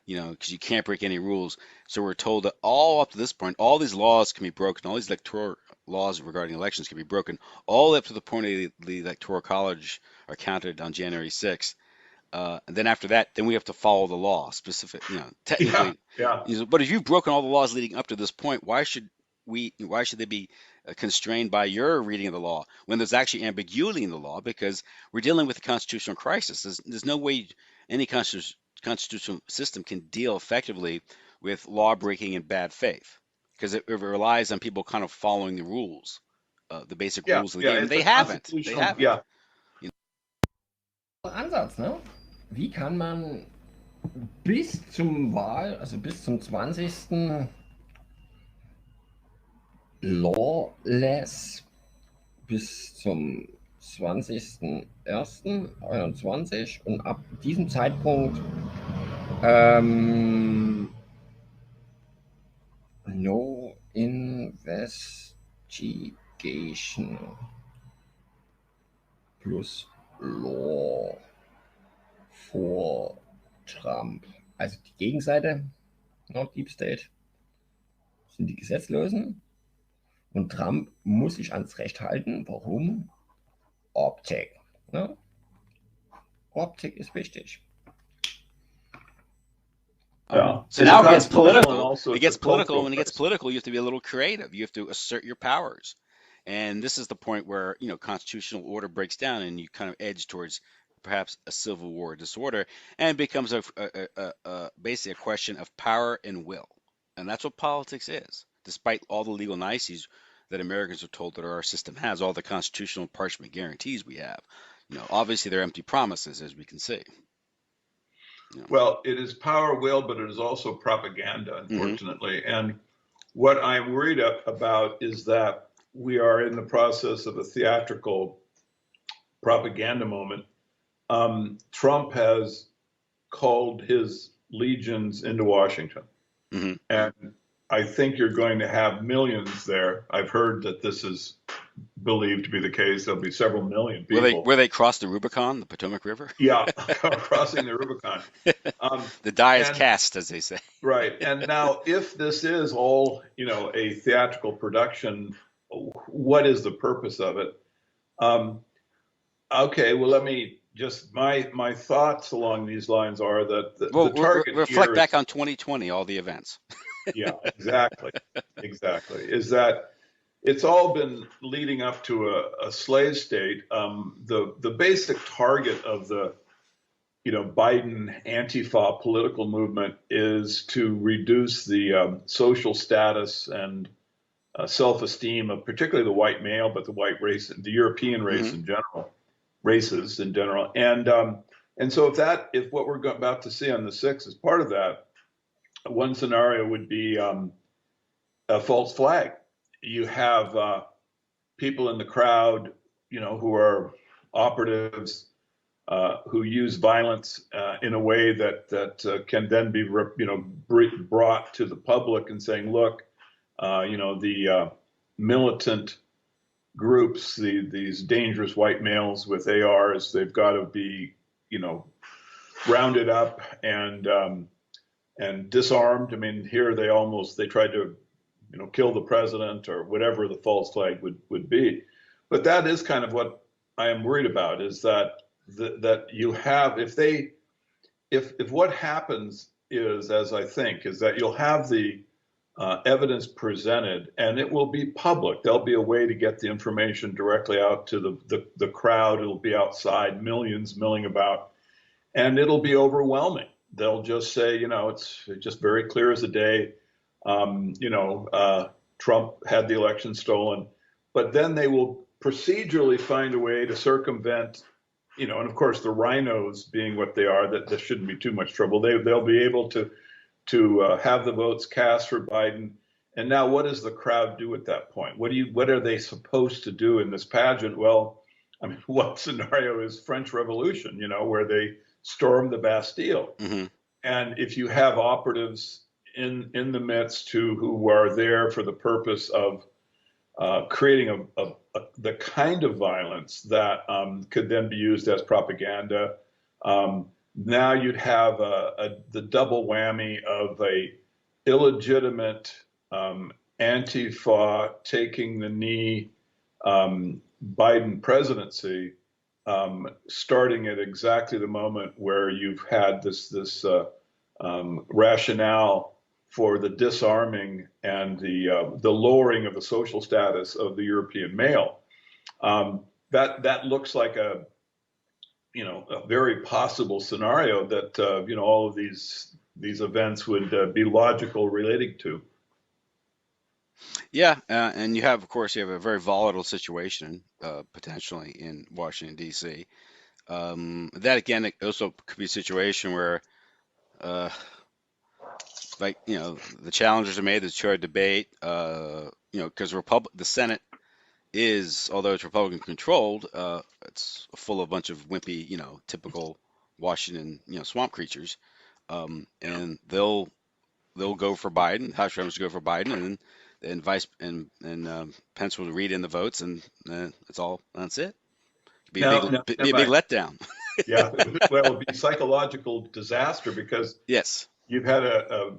because you can't break any rules. So we're told that all up to this point, all these laws can be broken, all these electoral laws regarding elections can be broken, all up to the point of the Electoral College are counted on January 6th. And then after that, then we have to follow the law specific, technically. Yeah. But if you've broken all the laws leading up to this point, why should they be constrained by your reading of the law when there's actually ambiguity in the law? Because we're dealing with a constitutional crisis. There's no way any constitutional system can deal effectively with law breaking in bad faith, because it relies on people kind of following the rules, the basic rules of the game. They haven't. Yeah. Ansatz, ne? Wie kann man bis zum 20. lawless bis zum 20.01.21 und ab diesem Zeitpunkt no investigation plus law vor Trump. Also die Gegenseite, Deep State, sind die Gesetzlosen. Und Trump muss sich ans Recht halten. Warum? Optik. Ne? Optik ist wichtig. So now it gets political. It gets political. When it gets political, you have to be a little creative. You have to assert your powers. And this is the point where, constitutional order breaks down and you kind of edge towards perhaps a civil war disorder, and it becomes basically a question of power and will. And that's what politics is, despite all the legal niceties that Americans are told that our system has, all the constitutional parchment guarantees we have. Obviously they're empty promises, as we can see. Well, it is power, will, but it is also propaganda, unfortunately. And what I'm worried about is that we are in the process of a theatrical propaganda moment. Trump has called his legions into Washington. And I think you're going to have millions there. I've heard that this is believed to be the case. There'll be several million people. Will they cross the Rubicon, the Potomac River? Yeah, crossing the Rubicon. The die is cast, as they say. Right. And now, if this is all, a theatrical production, what is the purpose of it? Okay, well, let me just, my thoughts along these lines are that the target reflect back on 2020, all the events. Yeah, exactly. Is that it's all been leading up to a slave state. The basic target of the Biden ANTIFA political movement is to reduce the social status and self-esteem of particularly the white male, but the white race, the European race in general, races in general. And so if what we're about to see on the 6th is part of that, one scenario would be a false flag. You have people in the crowd, who are operatives who use violence in a way that can then be brought to the public and saying, look, the militant groups, these dangerous white males with ARs, they've got to be rounded up and disarmed. I mean, here they tried to kill the president or whatever the false flag would be. But that is kind of what I am worried about, is that you have, if what happens is, as I think, is that you'll have the evidence presented and it will be public. There'll be a way to get the information directly out to the crowd. It'll be outside, millions milling about, and it'll be overwhelming. They'll just say, it's just very clear as a day. Trump had the election stolen, but then they will procedurally find a way to circumvent, and of course the rhinos being what they are, that shouldn't be too much trouble. They'll be able to have the votes cast for Biden. And now what does the crowd do at that point? What are they supposed to do in this pageant? Well, I mean, one scenario is French Revolution, where they storm the Bastille. Mm-hmm. And if you have operatives in the midst who are there for the purpose of creating the kind of violence that could then be used as propaganda, now you'd have the double whammy of a illegitimate Antifa taking the knee Biden presidency, starting at exactly the moment where you've had this rationale for the disarming and the lowering of the social status of the European male. That looks like a very possible scenario that all of these events would be logical relating to. Yeah, and you have a very volatile situation potentially in Washington D.C. That again, it also could be a situation where, the challengers are made the chair debate, because the Senate is, although it's Republican controlled, it's full of a bunch of wimpy, typical Washington, swamp creatures, and they'll go for Biden. House members go for Biden, and Pence will read in the votes, and that's it. Be a big letdown. Yeah, well, it'll be a psychological disaster because yes, you've had an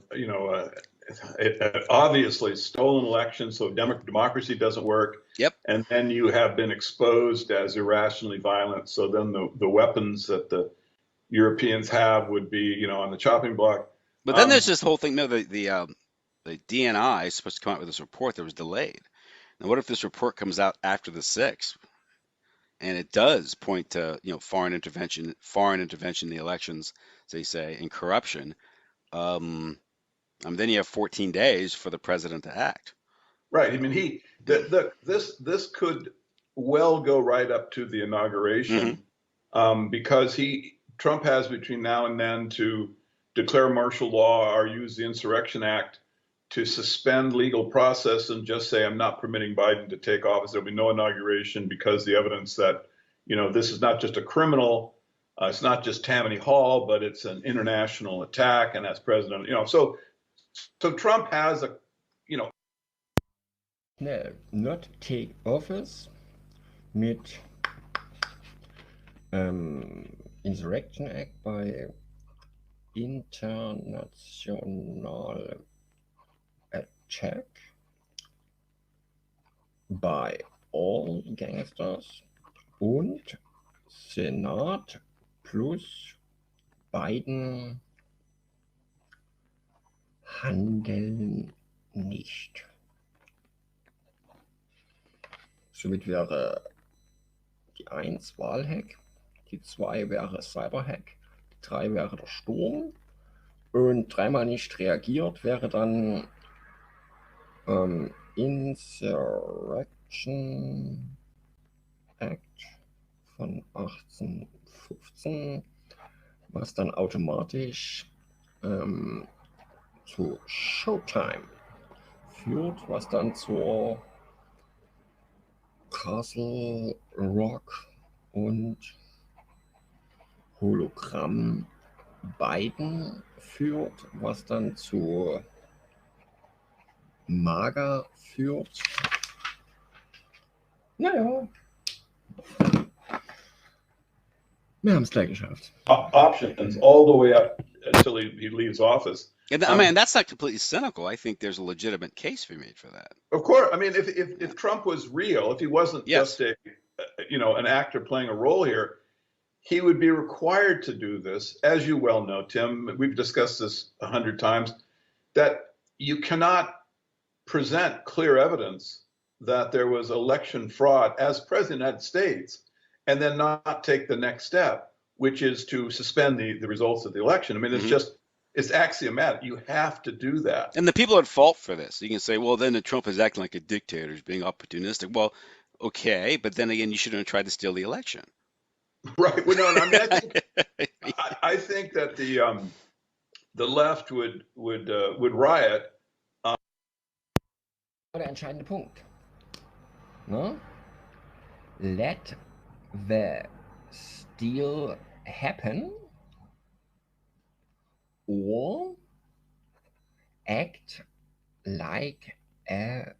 obviously stolen election, so democracy doesn't work. Yep. And then you have been exposed as irrationally violent. So then the weapons that the Europeans have would be, on the chopping block. But then there's this whole thing. No, the DNI is supposed to come out with this report that was delayed. Now, what if this report comes out after the 6th, and it does point to foreign intervention in the elections, as they say, and corruption? Then you have 14 days for the president to act. Right. I mean, this could well go right up to the inauguration, because Trump has between now and then to declare martial law or use the Insurrection Act to suspend legal process and just say, I'm not permitting Biden to take office. There'll be no inauguration because the evidence that, this is not just a criminal, it's not just Tammany Hall, but it's an international attack, and as president, so Trump has not take office mit Insurrection Act by international attack by all gangsters und Senat plus Biden handeln nicht. Somit wäre die 1 Wahlhack, die 2 wäre Cyberhack, die 3 wäre der Sturm und 3-mal nicht reagiert wäre dann Insurrection Act von 1815, was dann automatisch zu Showtime führt, was dann zur Castle Rock und Hologramm Biden führt, was dann zu MAGA führt. Naja. Wir haben es gleich geschafft. Options all the way up until he leaves office. And I mean, that's not completely cynical. I think there's a legitimate case to be made for that. Of course. I mean, if Trump was real, if he wasn't just an actor playing a role here, he would be required to do this. As you well know, Tim, we've discussed this 100 times, that you cannot present clear evidence that there was election fraud as president of the United States and then not take the next step, which is to suspend the results of the election. I mean, it's axiomatic. You have to do that. And the people at fault for this, you can say, well, then Trump is acting like a dictator, he's being opportunistic. Well, okay, but then again, you shouldn't have tried to steal the election. Right. Well, no, I mean, I think that the left would riot. Der entscheidende Punkt. Ne? Let the steal happen or act like a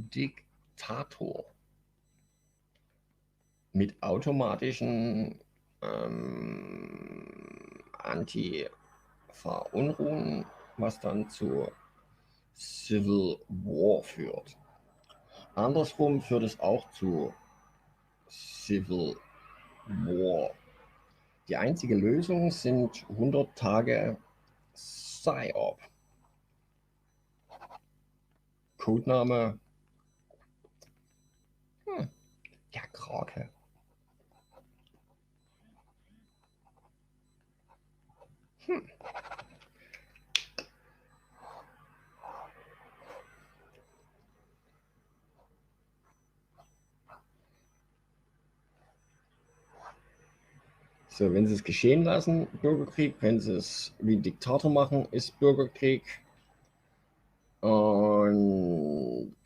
dictator. Mit automatischen Antifa-Unruhen, was dann zu Civil War führt. Andersrum führt es auch zu Civil War. Die einzige Lösung sind 100 Tage PSYOP. Codename ja, Krake. So, wenn sie es geschehen lassen, Bürgerkrieg, wenn sie es wie ein Diktator machen, ist Bürgerkrieg. Und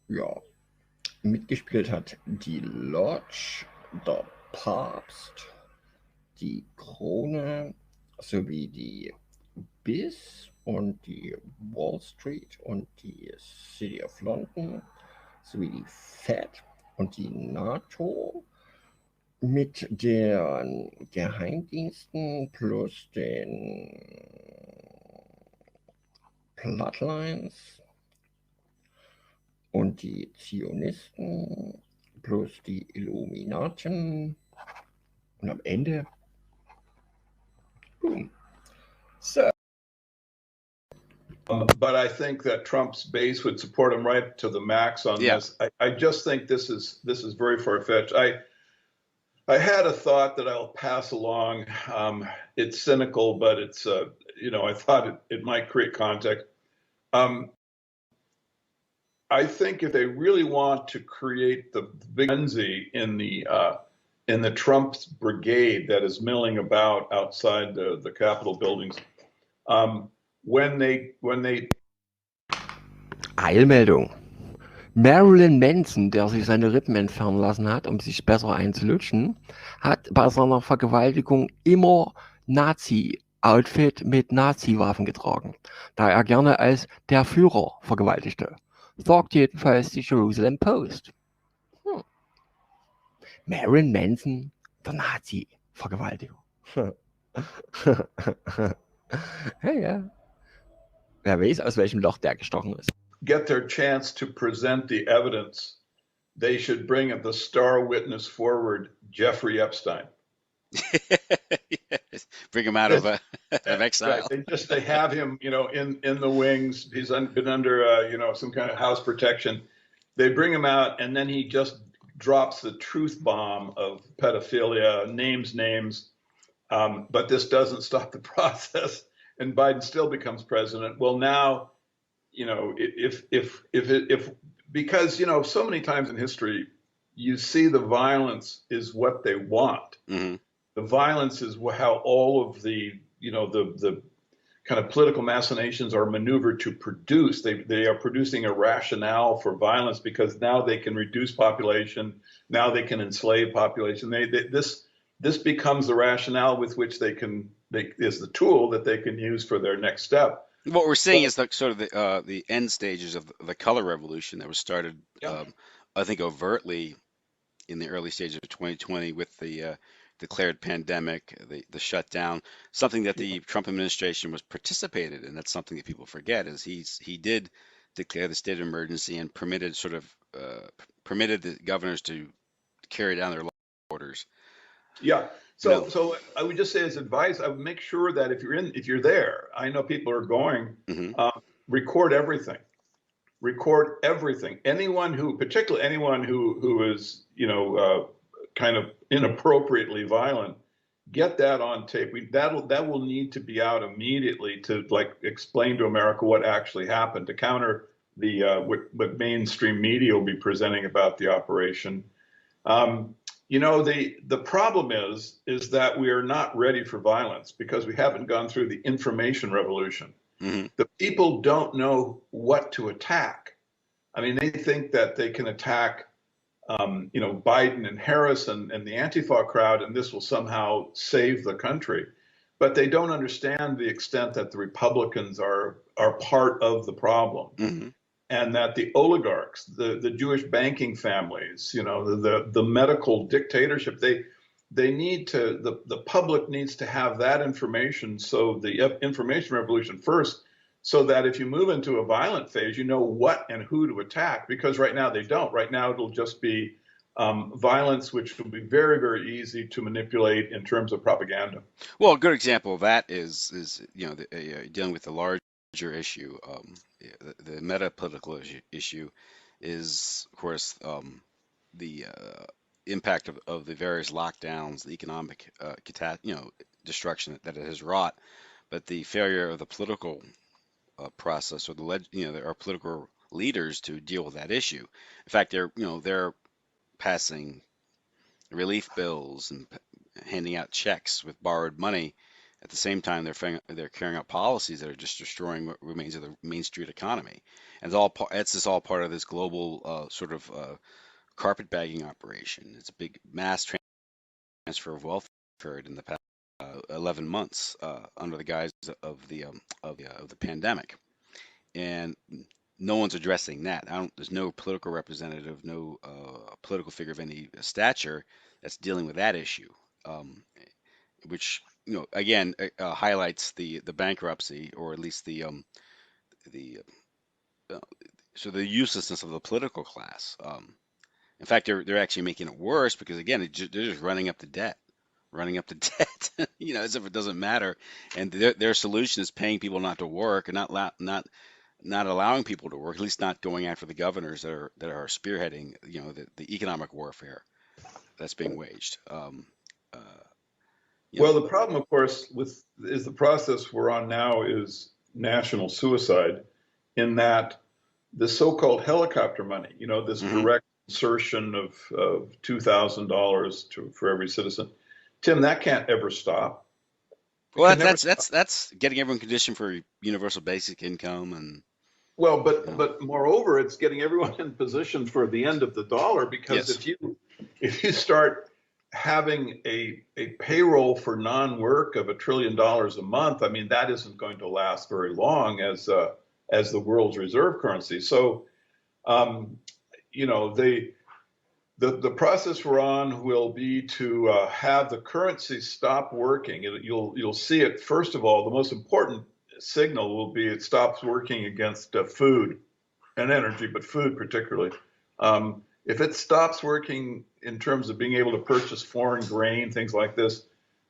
ja, mitgespielt hat die Lodge, der Papst, die Krone sowie die BIS und die Wall Street und die City of London sowie die Fed und die NATO mit den Geheimdiensten plus den Bloodlines und die Zionisten plus die Illuminaten und am Ende boom. So. But I think that Trump's base would support him right to the max on this. I just think this is very far-fetched. I had a thought that I'll pass along. It's cynical, but it's I thought it might create context. I think if they really want to create the big frenzy in the Trump's brigade that is milling about outside the Capitol buildings, when they Eilmeldung. Marilyn Manson, der sich seine Rippen entfernen lassen hat, um sich besser einzulutschen, hat bei seiner Vergewaltigung immer Nazi-Outfit mit Nazi-Waffen getragen, da er gerne als der Führer vergewaltigte. Sagt jedenfalls die Jerusalem Post. Marilyn Manson, der Nazi-Vergewaltiger. Ja. Wer weiß, aus welchem Loch der gestochen ist. Get their chance to present the evidence, they should bring the star witness forward, Jeffrey Epstein. Yes. Bring him out of exile. Right. They have him, in the wings. He's been under, some kind of house protection. They bring him out, and then he just drops the truth bomb of pedophilia, names. But this doesn't stop the process, and Biden still becomes president. Well, now, because so many times in history, you see the violence is what they want. Mm-hmm. The violence is how all of the kind of political machinations are maneuvered to produce. They are producing a rationale for violence because now they can reduce population. Now they can enslave population. this becomes the rationale with which is the tool that they can use for their next step. What we're seeing is sort of the end stages of the color revolution that was started, I think, overtly in the early stages of 2020 with the declared pandemic, the shutdown. Something that the Trump administration was participated in. That's something that people forget is he did declare the state of emergency and permitted the governors to carry down their orders. Yeah. So I would just say as advice, I would make sure that if you're there, I know people are going, record everything. Record everything. Particularly anyone who is, kind of inappropriately violent, get that on tape. That will need to be out immediately to explain to America what actually happened, to counter what mainstream media will be presenting about the operation. The problem is that we are not ready for violence because we haven't gone through the information revolution. The people don't know what to attack. I mean, they think that they can attack, Biden and Harris and the ANTIFA crowd, and this will somehow save the country. But they don't understand the extent that the Republicans are part of the problem. And that the oligarchs, the Jewish banking families, the medical dictatorship, the public needs to have that information. So the information revolution first, so that if you move into a violent phase, you know what and who to attack, because right now they don't. Right now it'll just be violence, which will be very, very easy to manipulate in terms of propaganda. Well, a good example of that is dealing with the larger issue. The meta-political issue is, of course, the impact of the various lockdowns, the economic destruction that it has wrought, but the failure of the political process or our political leaders to deal with that issue. In fact, they're passing relief bills and handing out checks with borrowed money. At the same time, they're carrying out policies that are just destroying what remains of the Main Street economy, and it's just all part of this global sort of carpetbagging operation. It's a big mass transfer of wealth occurred in the past 11 months under the guise of the pandemic, and no one's addressing that. There's no political representative, no political figure of any stature that's dealing with that issue, which again highlights the bankruptcy, or at least the uselessness of the political class. In fact, they're actually making it worse because again they're just running up the debt, as if it doesn't matter. And their solution is paying people not to work and not allowing people to work, at least not going after the governors that are spearheading the economic warfare that's being waged. Well, the problem, of course, is the process we're on now is national suicide, in that the so-called helicopter money, this direct insertion of $2,000 for every citizen. Tim, that can't ever stop. Well, that's getting everyone conditioned for universal basic income and. Well, but moreover, it's getting everyone in position for the end of the dollar, because if you start having a payroll for non-work of $1 trillion a month, I mean, that isn't going to last very long as the world's reserve currency. So, the process we're on will be to have the currency stop working. You'll see it, first of all, the most important signal will be it stops working against food and energy, but food particularly. If it stops working in terms of being able to purchase foreign grain, things like this,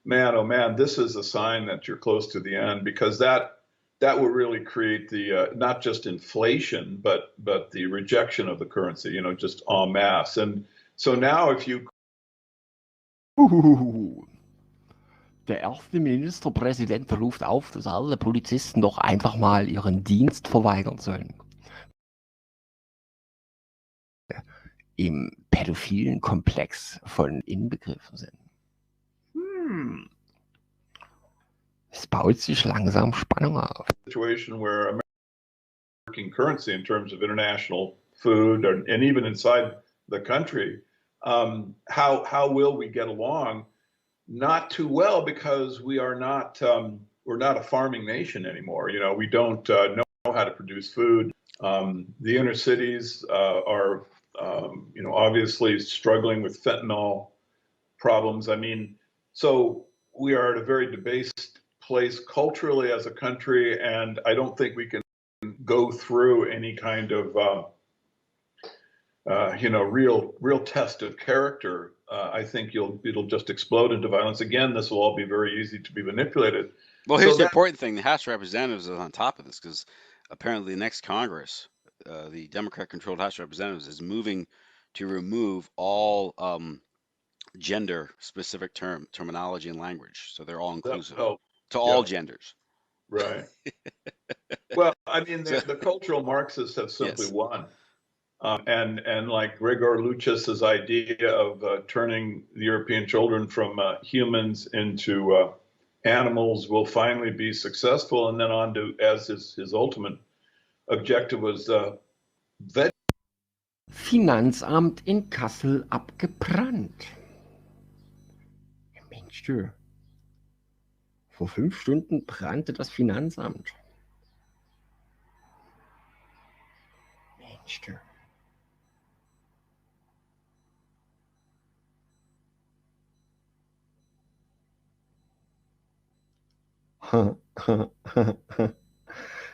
man, oh man, this is a sign that you're close to the end, because that will really create the not just inflation, but the rejection of the currency, just en masse. And so now if you Der erste Ministerpräsident ruft auf, dass alle Polizisten doch einfach mal ihren Dienst verweigern sollen. Im pädophilen Komplex von inbegriffen sind. Es baut sich langsam Spannung auf. Situation where American currency in terms of international food and even inside the country, how will we get along not too well because we are not we're not a farming nation anymore. You know, we don't know how to produce food. The inner cities are you know, obviously struggling with fentanyl problems. I mean, so we are at a very debased place culturally as a country, and I don't think we can go through any kind of you know, real test of character. I think it'll just explode into violence again. This will all be very easy to be manipulated. Well, here's the important thing: the House of Representatives is on top of this because apparently the next Congress, the Democrat-controlled House of Representatives, is moving to remove all gender-specific terminology and language, so they're all inclusive to all genders. Right. Well, I mean, the cultural Marxists have simply won. And like Gregor Luchas's idea of turning the European children from humans into animals will finally be successful, and then on to, as his ultimate objective was Finanzamt in Kassel abgebrannt. Mensch, du. Vor 5 Stunden brannte das Finanzamt. Mensch, du.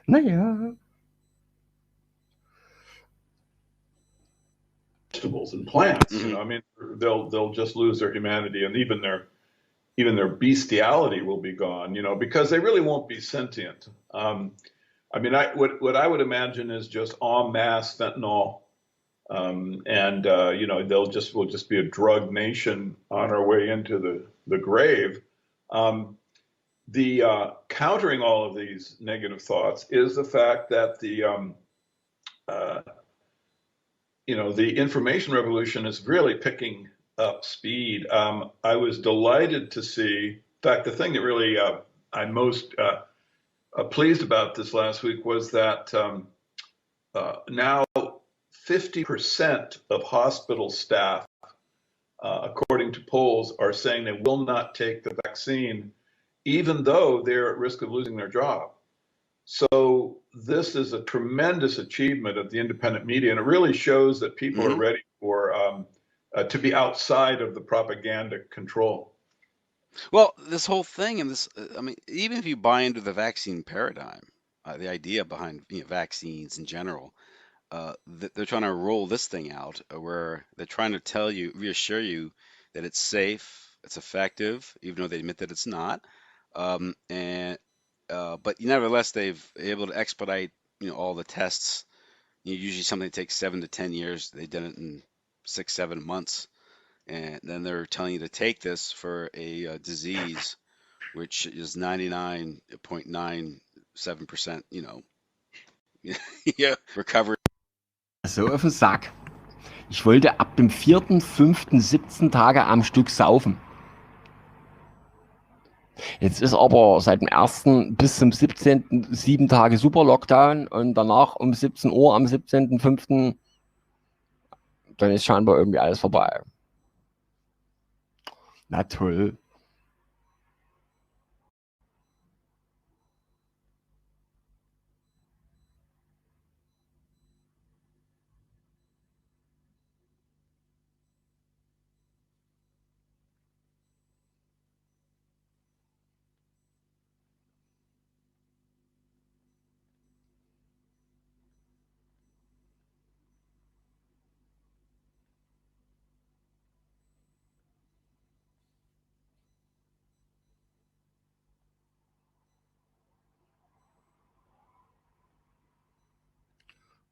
Naja. Vegetables and plants. You know, I mean, they'll just lose their humanity, and even their bestiality will be gone. You know, because they really won't be sentient. I mean, what I would imagine is just en masse fentanyl, and you know, we'll just be a drug nation on our way into the grave. The countering all of these negative thoughts is the fact that you know, the information revolution is really picking up speed. I was delighted to see, in fact, the thing that really I'm most pleased about this last week was that now 50% of hospital staff, according to polls, are saying they will not take the vaccine, even though they're at risk of losing their job. So this is a tremendous achievement of the independent media, and it really shows that people are ready for to be outside of the propaganda control. Well, this whole thing and this, I mean, even if you buy into the vaccine paradigm, the idea behind vaccines in general, they're trying to roll this thing out where they're trying to tell you, reassure you that it's safe, it's effective, even though they admit that it's not. But nevertheless, they've able to expedite, all the tests. Usually something that takes 7 to 10 years. They've done it in 6, 7 months, and then they're telling you to take this for a disease, which is 99.97%, recovery. So auf den Sack. Ich wollte ab dem 4., 5., 17 Tage am Stück saufen. Jetzt ist aber seit dem 1. bis zum 17. 7 Tage Super Lockdown und danach um 17 Uhr am 17.05. dann ist scheinbar irgendwie alles vorbei. Na toll.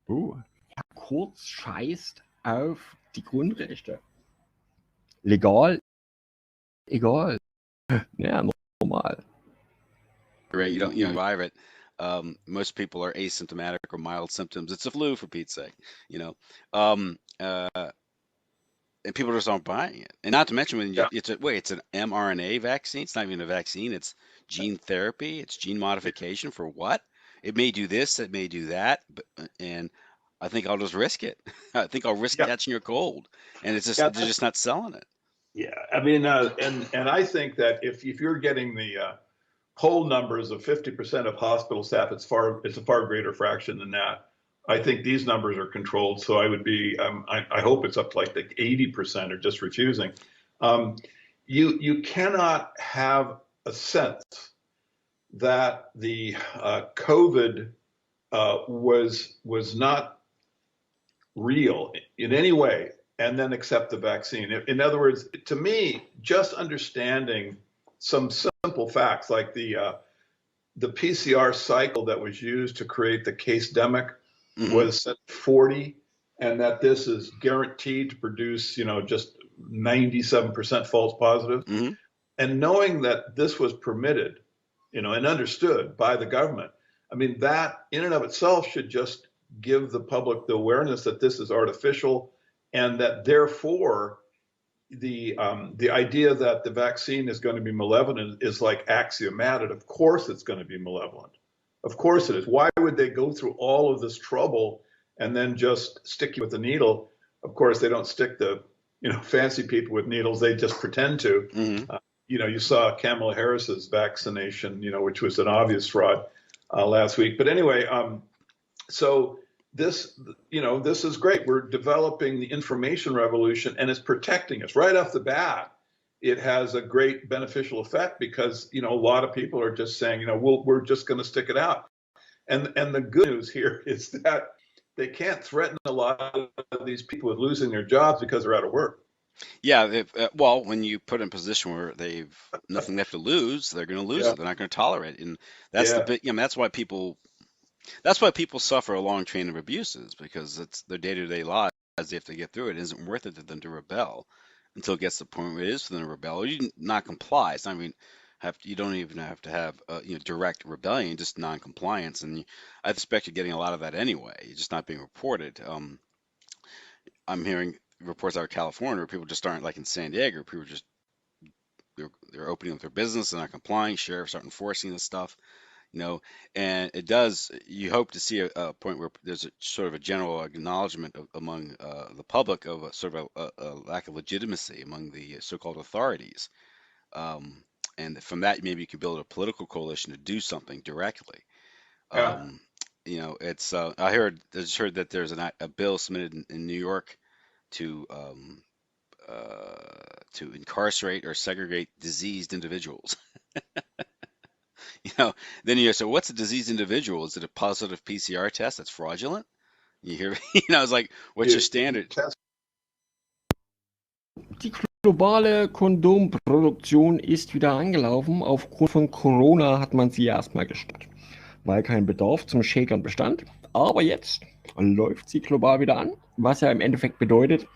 Herr Kurz scheißt auf die Grundrechte. Legal, egal. Ja, normal. Right, you don't survive it. Most people are asymptomatic or mild symptoms. It's a flu, for Pete's sake, and people just aren't buying it. And not to mention when it's an mRNA vaccine. It's not even a vaccine. It's gene therapy. It's gene modification for what? It may do this. It may do that. And I think I'll just risk it. I think I'll risk catching a cold. And it's just they're just not selling it. Yeah, I mean, and I think that if you're getting the poll numbers of 50% of hospital staff, it's a far greater fraction than that. I think these numbers are controlled, so I would be, I hope it's up to like the 80% are just refusing. You cannot have a sense that the COVID was not real in any way and then accept the vaccine. In other words, to me, just understanding some simple facts like the PCR cycle that was used to create the case demic was set 40, and that this is guaranteed to produce, just 97% false positive. And knowing that this was permitted, and understood by the government, I mean, that in and of itself should just give the public the awareness that this is artificial, and that therefore the idea that the vaccine is going to be malevolent is like axiomatic. Of course it's going to be malevolent. Of course it is. Why would they go through all of this trouble and then just stick you with a needle? Of course, they don't stick the fancy people with needles. They just pretend to. You saw Kamala Harris's vaccination, which was an obvious fraud last week. But anyway, so this is great. We're developing the information revolution, and it's protecting us right off the bat. It has a great beneficial effect because, a lot of people are just saying, we're just going to stick it out. And the good news here is that they can't threaten a lot of these people with losing their jobs because they're out of work. Yeah, well, when you put in a position where they've nothing left to lose, they're going to lose it. They're not going to tolerate it, and that's the big. That's why people suffer a long chain of abuses, because it's their day-to-day lives. They have to get through it. It isn't worth it to them to rebel until it gets to the point where it is for them to rebel. Or you not comply. It's not even you don't even have to have direct rebellion, just non-compliance, and I expect you're getting a lot of that anyway. You're just not being reported. I'm hearing reports out of California where people just aren't, like in San Diego, people just they're opening up their business, they're not complying, sheriffs aren't enforcing this stuff, and it does. You hope to see a point where there's a sort of a general acknowledgement among the public of a sort of a lack of legitimacy among the so-called authorities, and from that maybe you can build a political coalition to do something directly. It's I just heard that there's a bill submitted in New York to incarcerate or segregate diseased individuals. Then you say, what's a diseased individual? Is it a positive PCR test that's fraudulent? You hear, it's like, what's your standard? Die globale Kondomproduktion ist wieder angelaufen. Aufgrund von Corona hat man sie erstmal gestoppt, weil kein Bedarf zum Shakern bestand. Aber jetzt läuft sie global wieder an, was ja im Endeffekt bedeutet,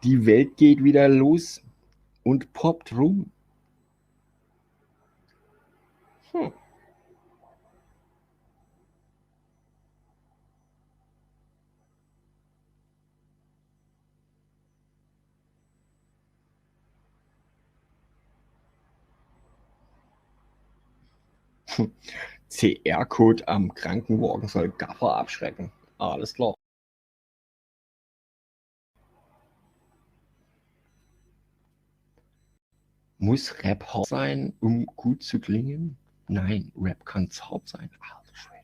die Welt geht wieder los und poppt rum. CR-Code am Krankenwagen soll Gaffer abschrecken. Alles klar. Muss Rap hart sein, um gut zu klingen? Nein, Rap kann zart sein. Alter Schwede.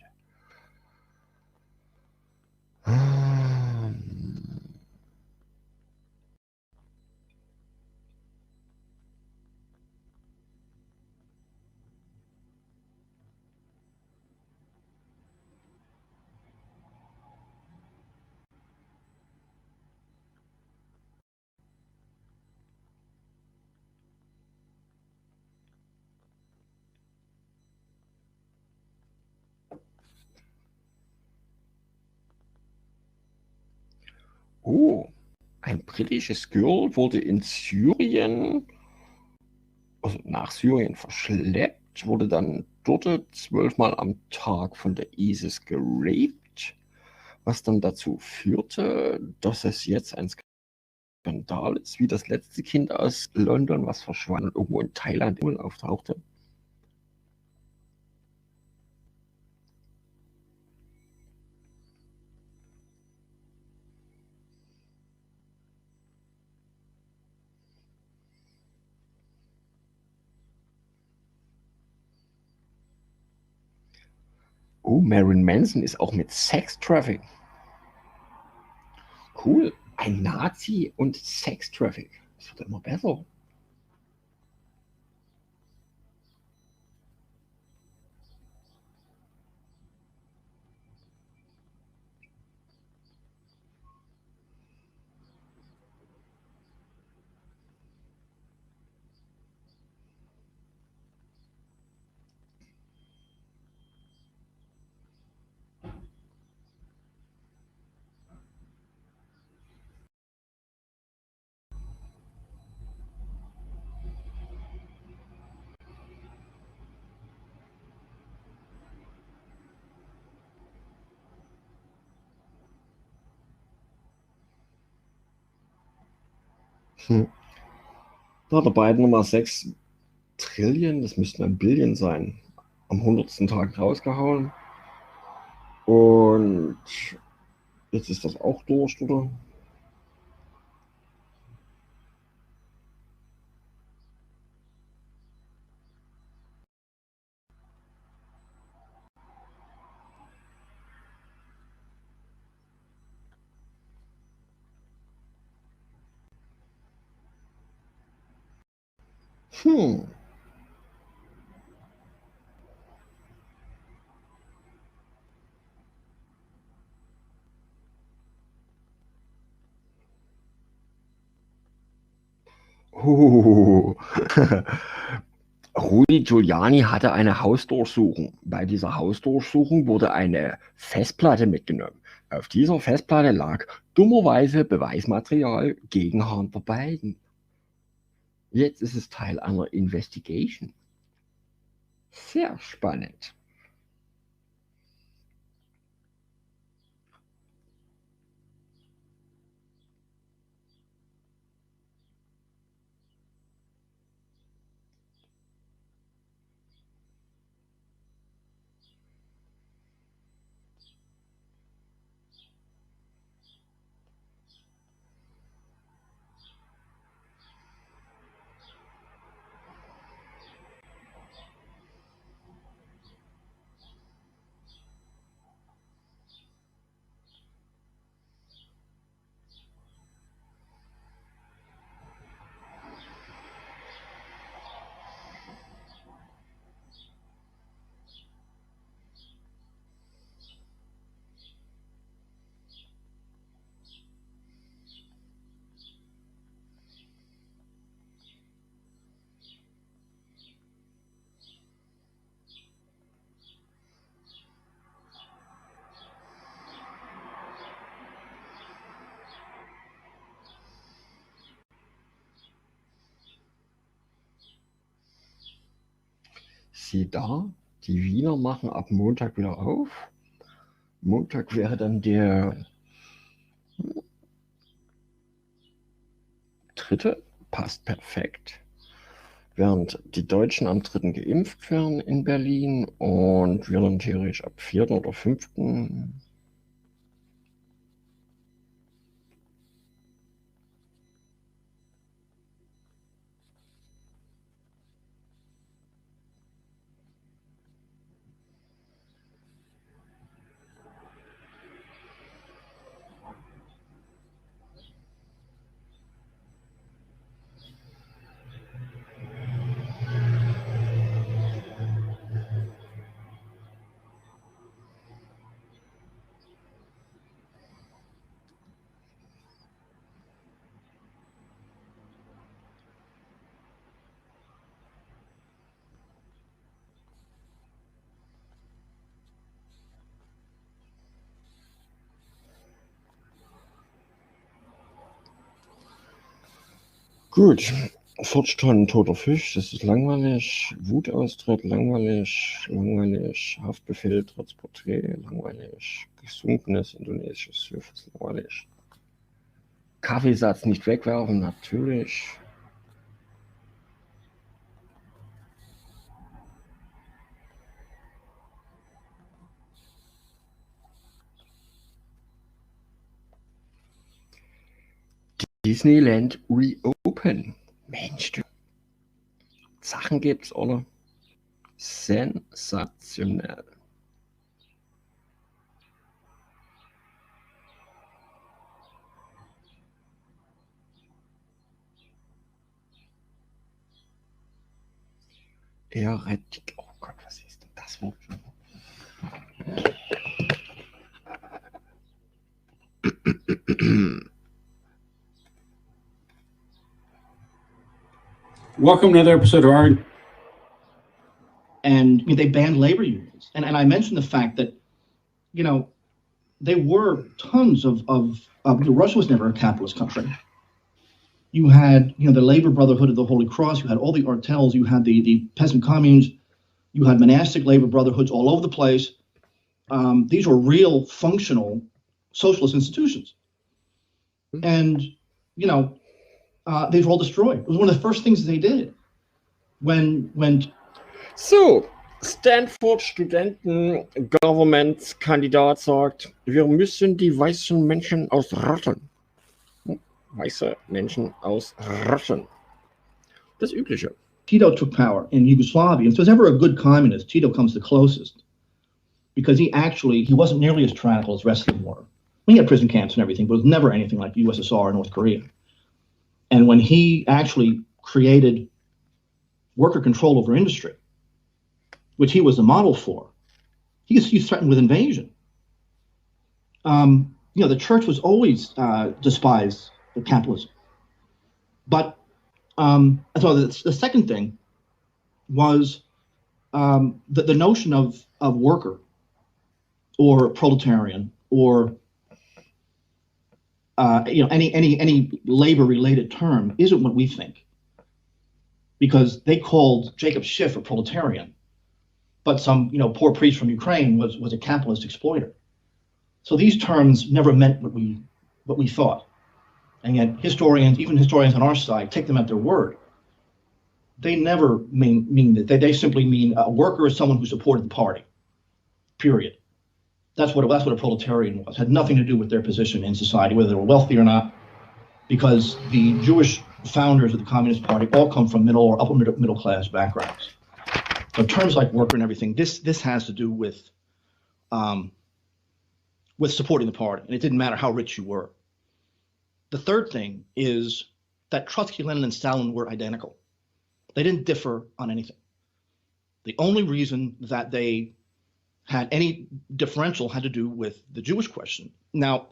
Oh, ein britisches Girl wurde in Syrien, also nach Syrien verschleppt, wurde dann dort 12-mal am Tag von der ISIS geraped, was dann dazu führte, dass es jetzt ein Skandal ist, wie das letzte Kind aus London, was verschwand und irgendwo in Thailand auftauchte. Oh, Marilyn Manson ist auch mit Sex-Traffic. Cool. Ein Nazi und Sex-Traffic. Das wird immer besser. Da hat der Biden Nummer 6 Trillion, das müssten ein Billion sein, am 100. Tag rausgehauen. Und jetzt ist das auch durch, oder? Rudy Giuliani hatte eine Hausdurchsuchung. Bei dieser Hausdurchsuchung wurde eine Festplatte mitgenommen. Auf dieser Festplatte lag dummerweise Beweismaterial gegen Hunter Biden. Jetzt ist es Teil einer Investigation. Sehr spannend. Sieh da, die Wiener machen ab Montag wieder auf. Montag wäre dann der 3. Passt perfekt. Während die Deutschen am 3. geimpft werden in Berlin und wir dann theoretisch ab 4. oder 5. Gut, 40 Tonnen toter Fisch, das ist langweilig. Wutaustritt, langweilig. Haftbefehl trotz Porträt, langweilig. Gesunkenes indonesisches Schiff ist langweilig. Kaffeesatz nicht wegwerfen, natürlich. Disneyland reopen. Mensch, du. Sachen gibt's, oder? Sensationell. Heretik. Oh Gott, was ist denn das Wort? Welcome to another episode of our. And they banned labor unions. And I mentioned the fact that, there were tons of Russia was never a capitalist country. You had, the Labor Brotherhood of the Holy Cross, you had all the artels, you had the peasant communes, you had monastic labor brotherhoods all over the place. These were real functional socialist institutions. And, these were all destroyed. It was one of the first things they did when So, Stanford-Studenten-Government-Kandidat sagt, wir müssen die weißen Menschen ausrotten. Weiße Menschen ausrotten. Das Übliche. Tito took power in Yugoslavia. If there's ever a good communist, Tito comes the closest. Because he wasn't nearly as tyrannical as the rest of them were. We had prison camps and everything, but it was never anything like the USSR or North Korea. And when he actually created worker control over industry, which he was the model for, he's threatened with invasion. The church was always despised capitalism. But so the second thing was the notion of worker or proletarian or any labor-related term isn't what we think, because they called Jacob Schiff a proletarian, but some poor priest from Ukraine was a capitalist exploiter. So these terms never meant what we thought, and yet even historians on our side, take them at their word. They never mean that. They simply mean a worker is someone who supported the party. Period. That's what a proletarian was. It had nothing to do with their position in society, whether they were wealthy or not, because the Jewish founders of the Communist Party all come from middle or upper middle class backgrounds. So terms like worker and everything, this has to do with supporting the party, and it didn't matter how rich you were. The third thing is that Trotsky, Lenin, and Stalin were identical. They didn't differ on anything. The only reason that they had any differential had to do with the Jewish question. Now,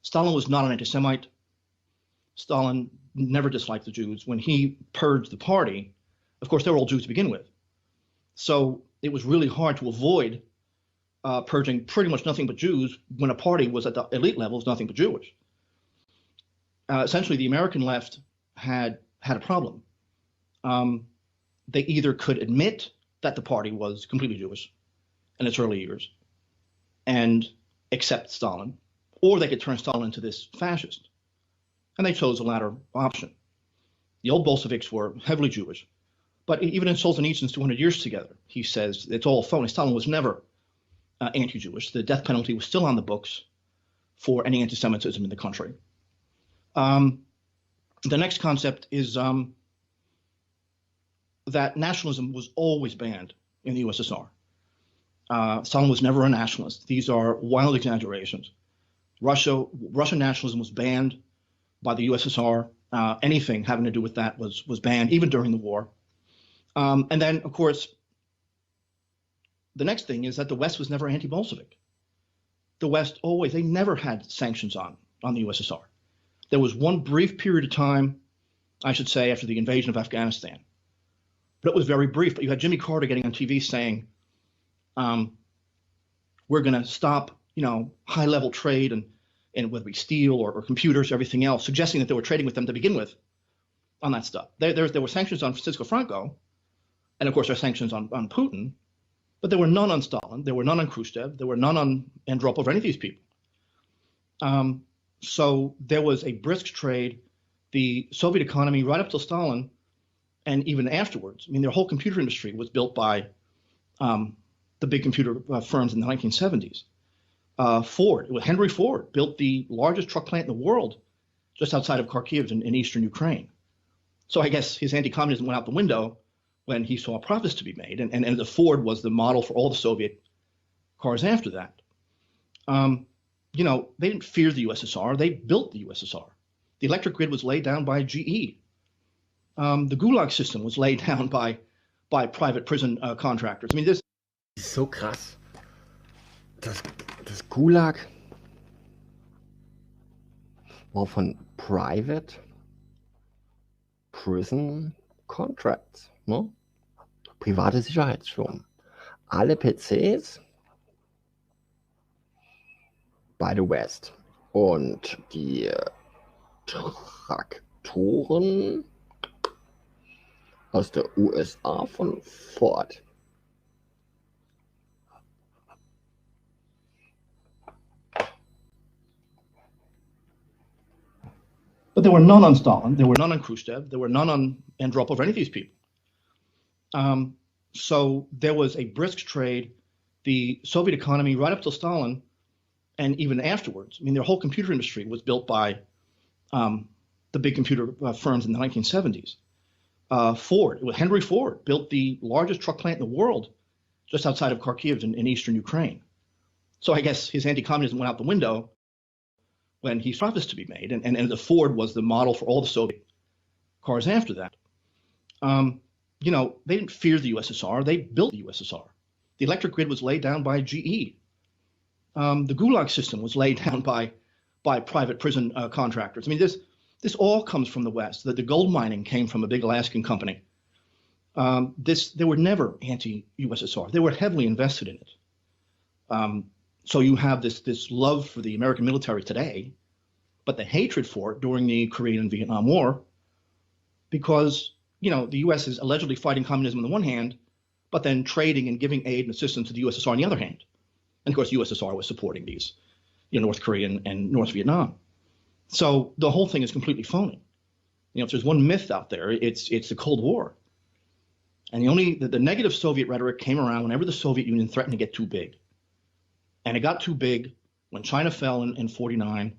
Stalin was not an anti-Semite. Stalin never disliked the Jews. When he purged the party, of course, they were all Jews to begin with. So it was really hard to avoid purging pretty much nothing but Jews when a party was at the elite levels, nothing but Jewish. Essentially, the American left had a problem. They either could admit that the party was completely Jewish in its early years and accept Stalin, or they could turn Stalin into this fascist. And they chose the latter option. The old Bolsheviks were heavily Jewish, but even in Solzhenitsyn's 200 Years Together, he says it's all phony. Stalin was never anti-Jewish. The death penalty was still on the books for any anti-Semitism in the country. The next concept is that nationalism was always banned in the USSR. Stalin was never a nationalist. These are wild exaggerations. Russian nationalism was banned by the USSR. Anything having to do with that was banned, even during the war. And then, of course, the next thing is that the West was never anti-Bolshevik. The West they never had sanctions on the USSR. There was one brief period of time, I should say, after the invasion of Afghanistan. But it was very brief. But you had Jimmy Carter getting on TV saying, we're going to stop, high-level trade and whether it be steel or computers, everything else, suggesting that they were trading with them to begin with on that stuff. There were sanctions on Francisco Franco, and of course there are sanctions on Putin, but there were none on Stalin, there were none on Khrushchev, there were none on Andropov or any of these people. So there was a brisk trade. The Soviet economy, right up till Stalin, and even afterwards, their whole computer industry was built by the big computer firms in the 1970s. Henry Ford built the largest truck plant in the world just outside of Kharkiv in eastern Ukraine. So I guess his anti-communism went out the window when he saw profits to be made, and the Ford was the model for all the Soviet cars after that. They didn't fear the USSR, they built the USSR. The electric grid was laid down by GE. The Gulag system was laid down by by private prison contractors. I mean, this ist so krass. Das Gulag war von Private Prison Contracts, ne? Private Sicherheitsfirmen. Alle PCs by the West und die Traktoren aus der USA von Ford. But there were none on Stalin, there were none on Khrushchev, there were none on Andropov or any of these people. So there was a brisk trade. The Soviet economy, right up till Stalin, and even afterwards, I mean, their whole computer industry was built by the big computer firms in the 1970s. Henry Ford built the largest truck plant in the world just outside of Kharkiv in eastern Ukraine. So I guess his anti-communism went out the window when he saw this to be made, and the Ford was the model for all the Soviet cars after that. You know, they didn't fear the USSR, they built the USSR. The electric grid was laid down by GE. The Gulag system was laid down by private prison contractors. I mean, this all comes from the West. The gold mining came from a big Alaskan company. They were never anti-USSR. They were heavily invested in it. So you have this love for the American military today, but the hatred for it during the Korean and Vietnam War, because, you know, the U.S. is allegedly fighting communism on the one hand, but then trading and giving aid and assistance to the USSR on the other hand. And of course, the USSR was supporting these, you know, North Korea and North Vietnam. So the whole thing is completely phony. You know, if there's one myth out there, it's the Cold War. And the negative Soviet rhetoric came around whenever the Soviet Union threatened to get too big. And it got too big when China fell in 49.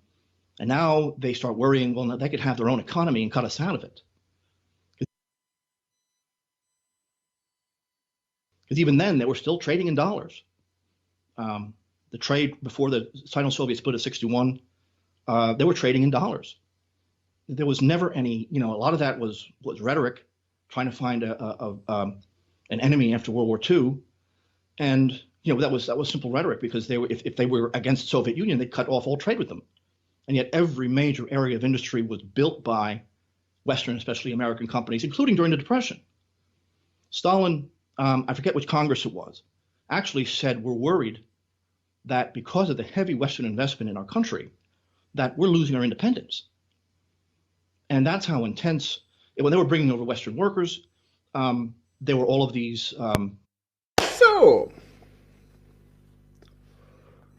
And now they start worrying, well, they could have their own economy and cut us out of it. Because even then, they were still trading in dollars. The trade before the Sino-Soviet split of 61, they were trading in dollars. There was never any, you know, a lot of that was rhetoric, trying to find an enemy after World War II. And, you know, that was simple rhetoric, because they were, if they were against the Soviet Union, they'd cut off all trade with them. And yet every major area of industry was built by Western, especially American companies, including during the Depression. Stalin, I forget which Congress it was, actually said, we're worried that because of the heavy Western investment in our country, that we're losing our independence. And that's how intense, when they were bringing over Western workers, there were all of these. So,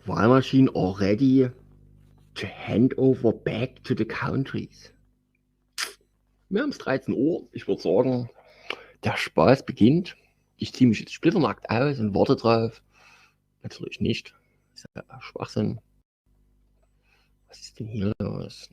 Wahlmaschine already to hand over back to the countries. Wir haben es 13 Uhr. Ich würde sagen, der Spaß beginnt. Ich ziehe mich jetzt splitternackt aus und warte drauf. Natürlich nicht. Das ist ja Schwachsinn. Was ist denn hier los?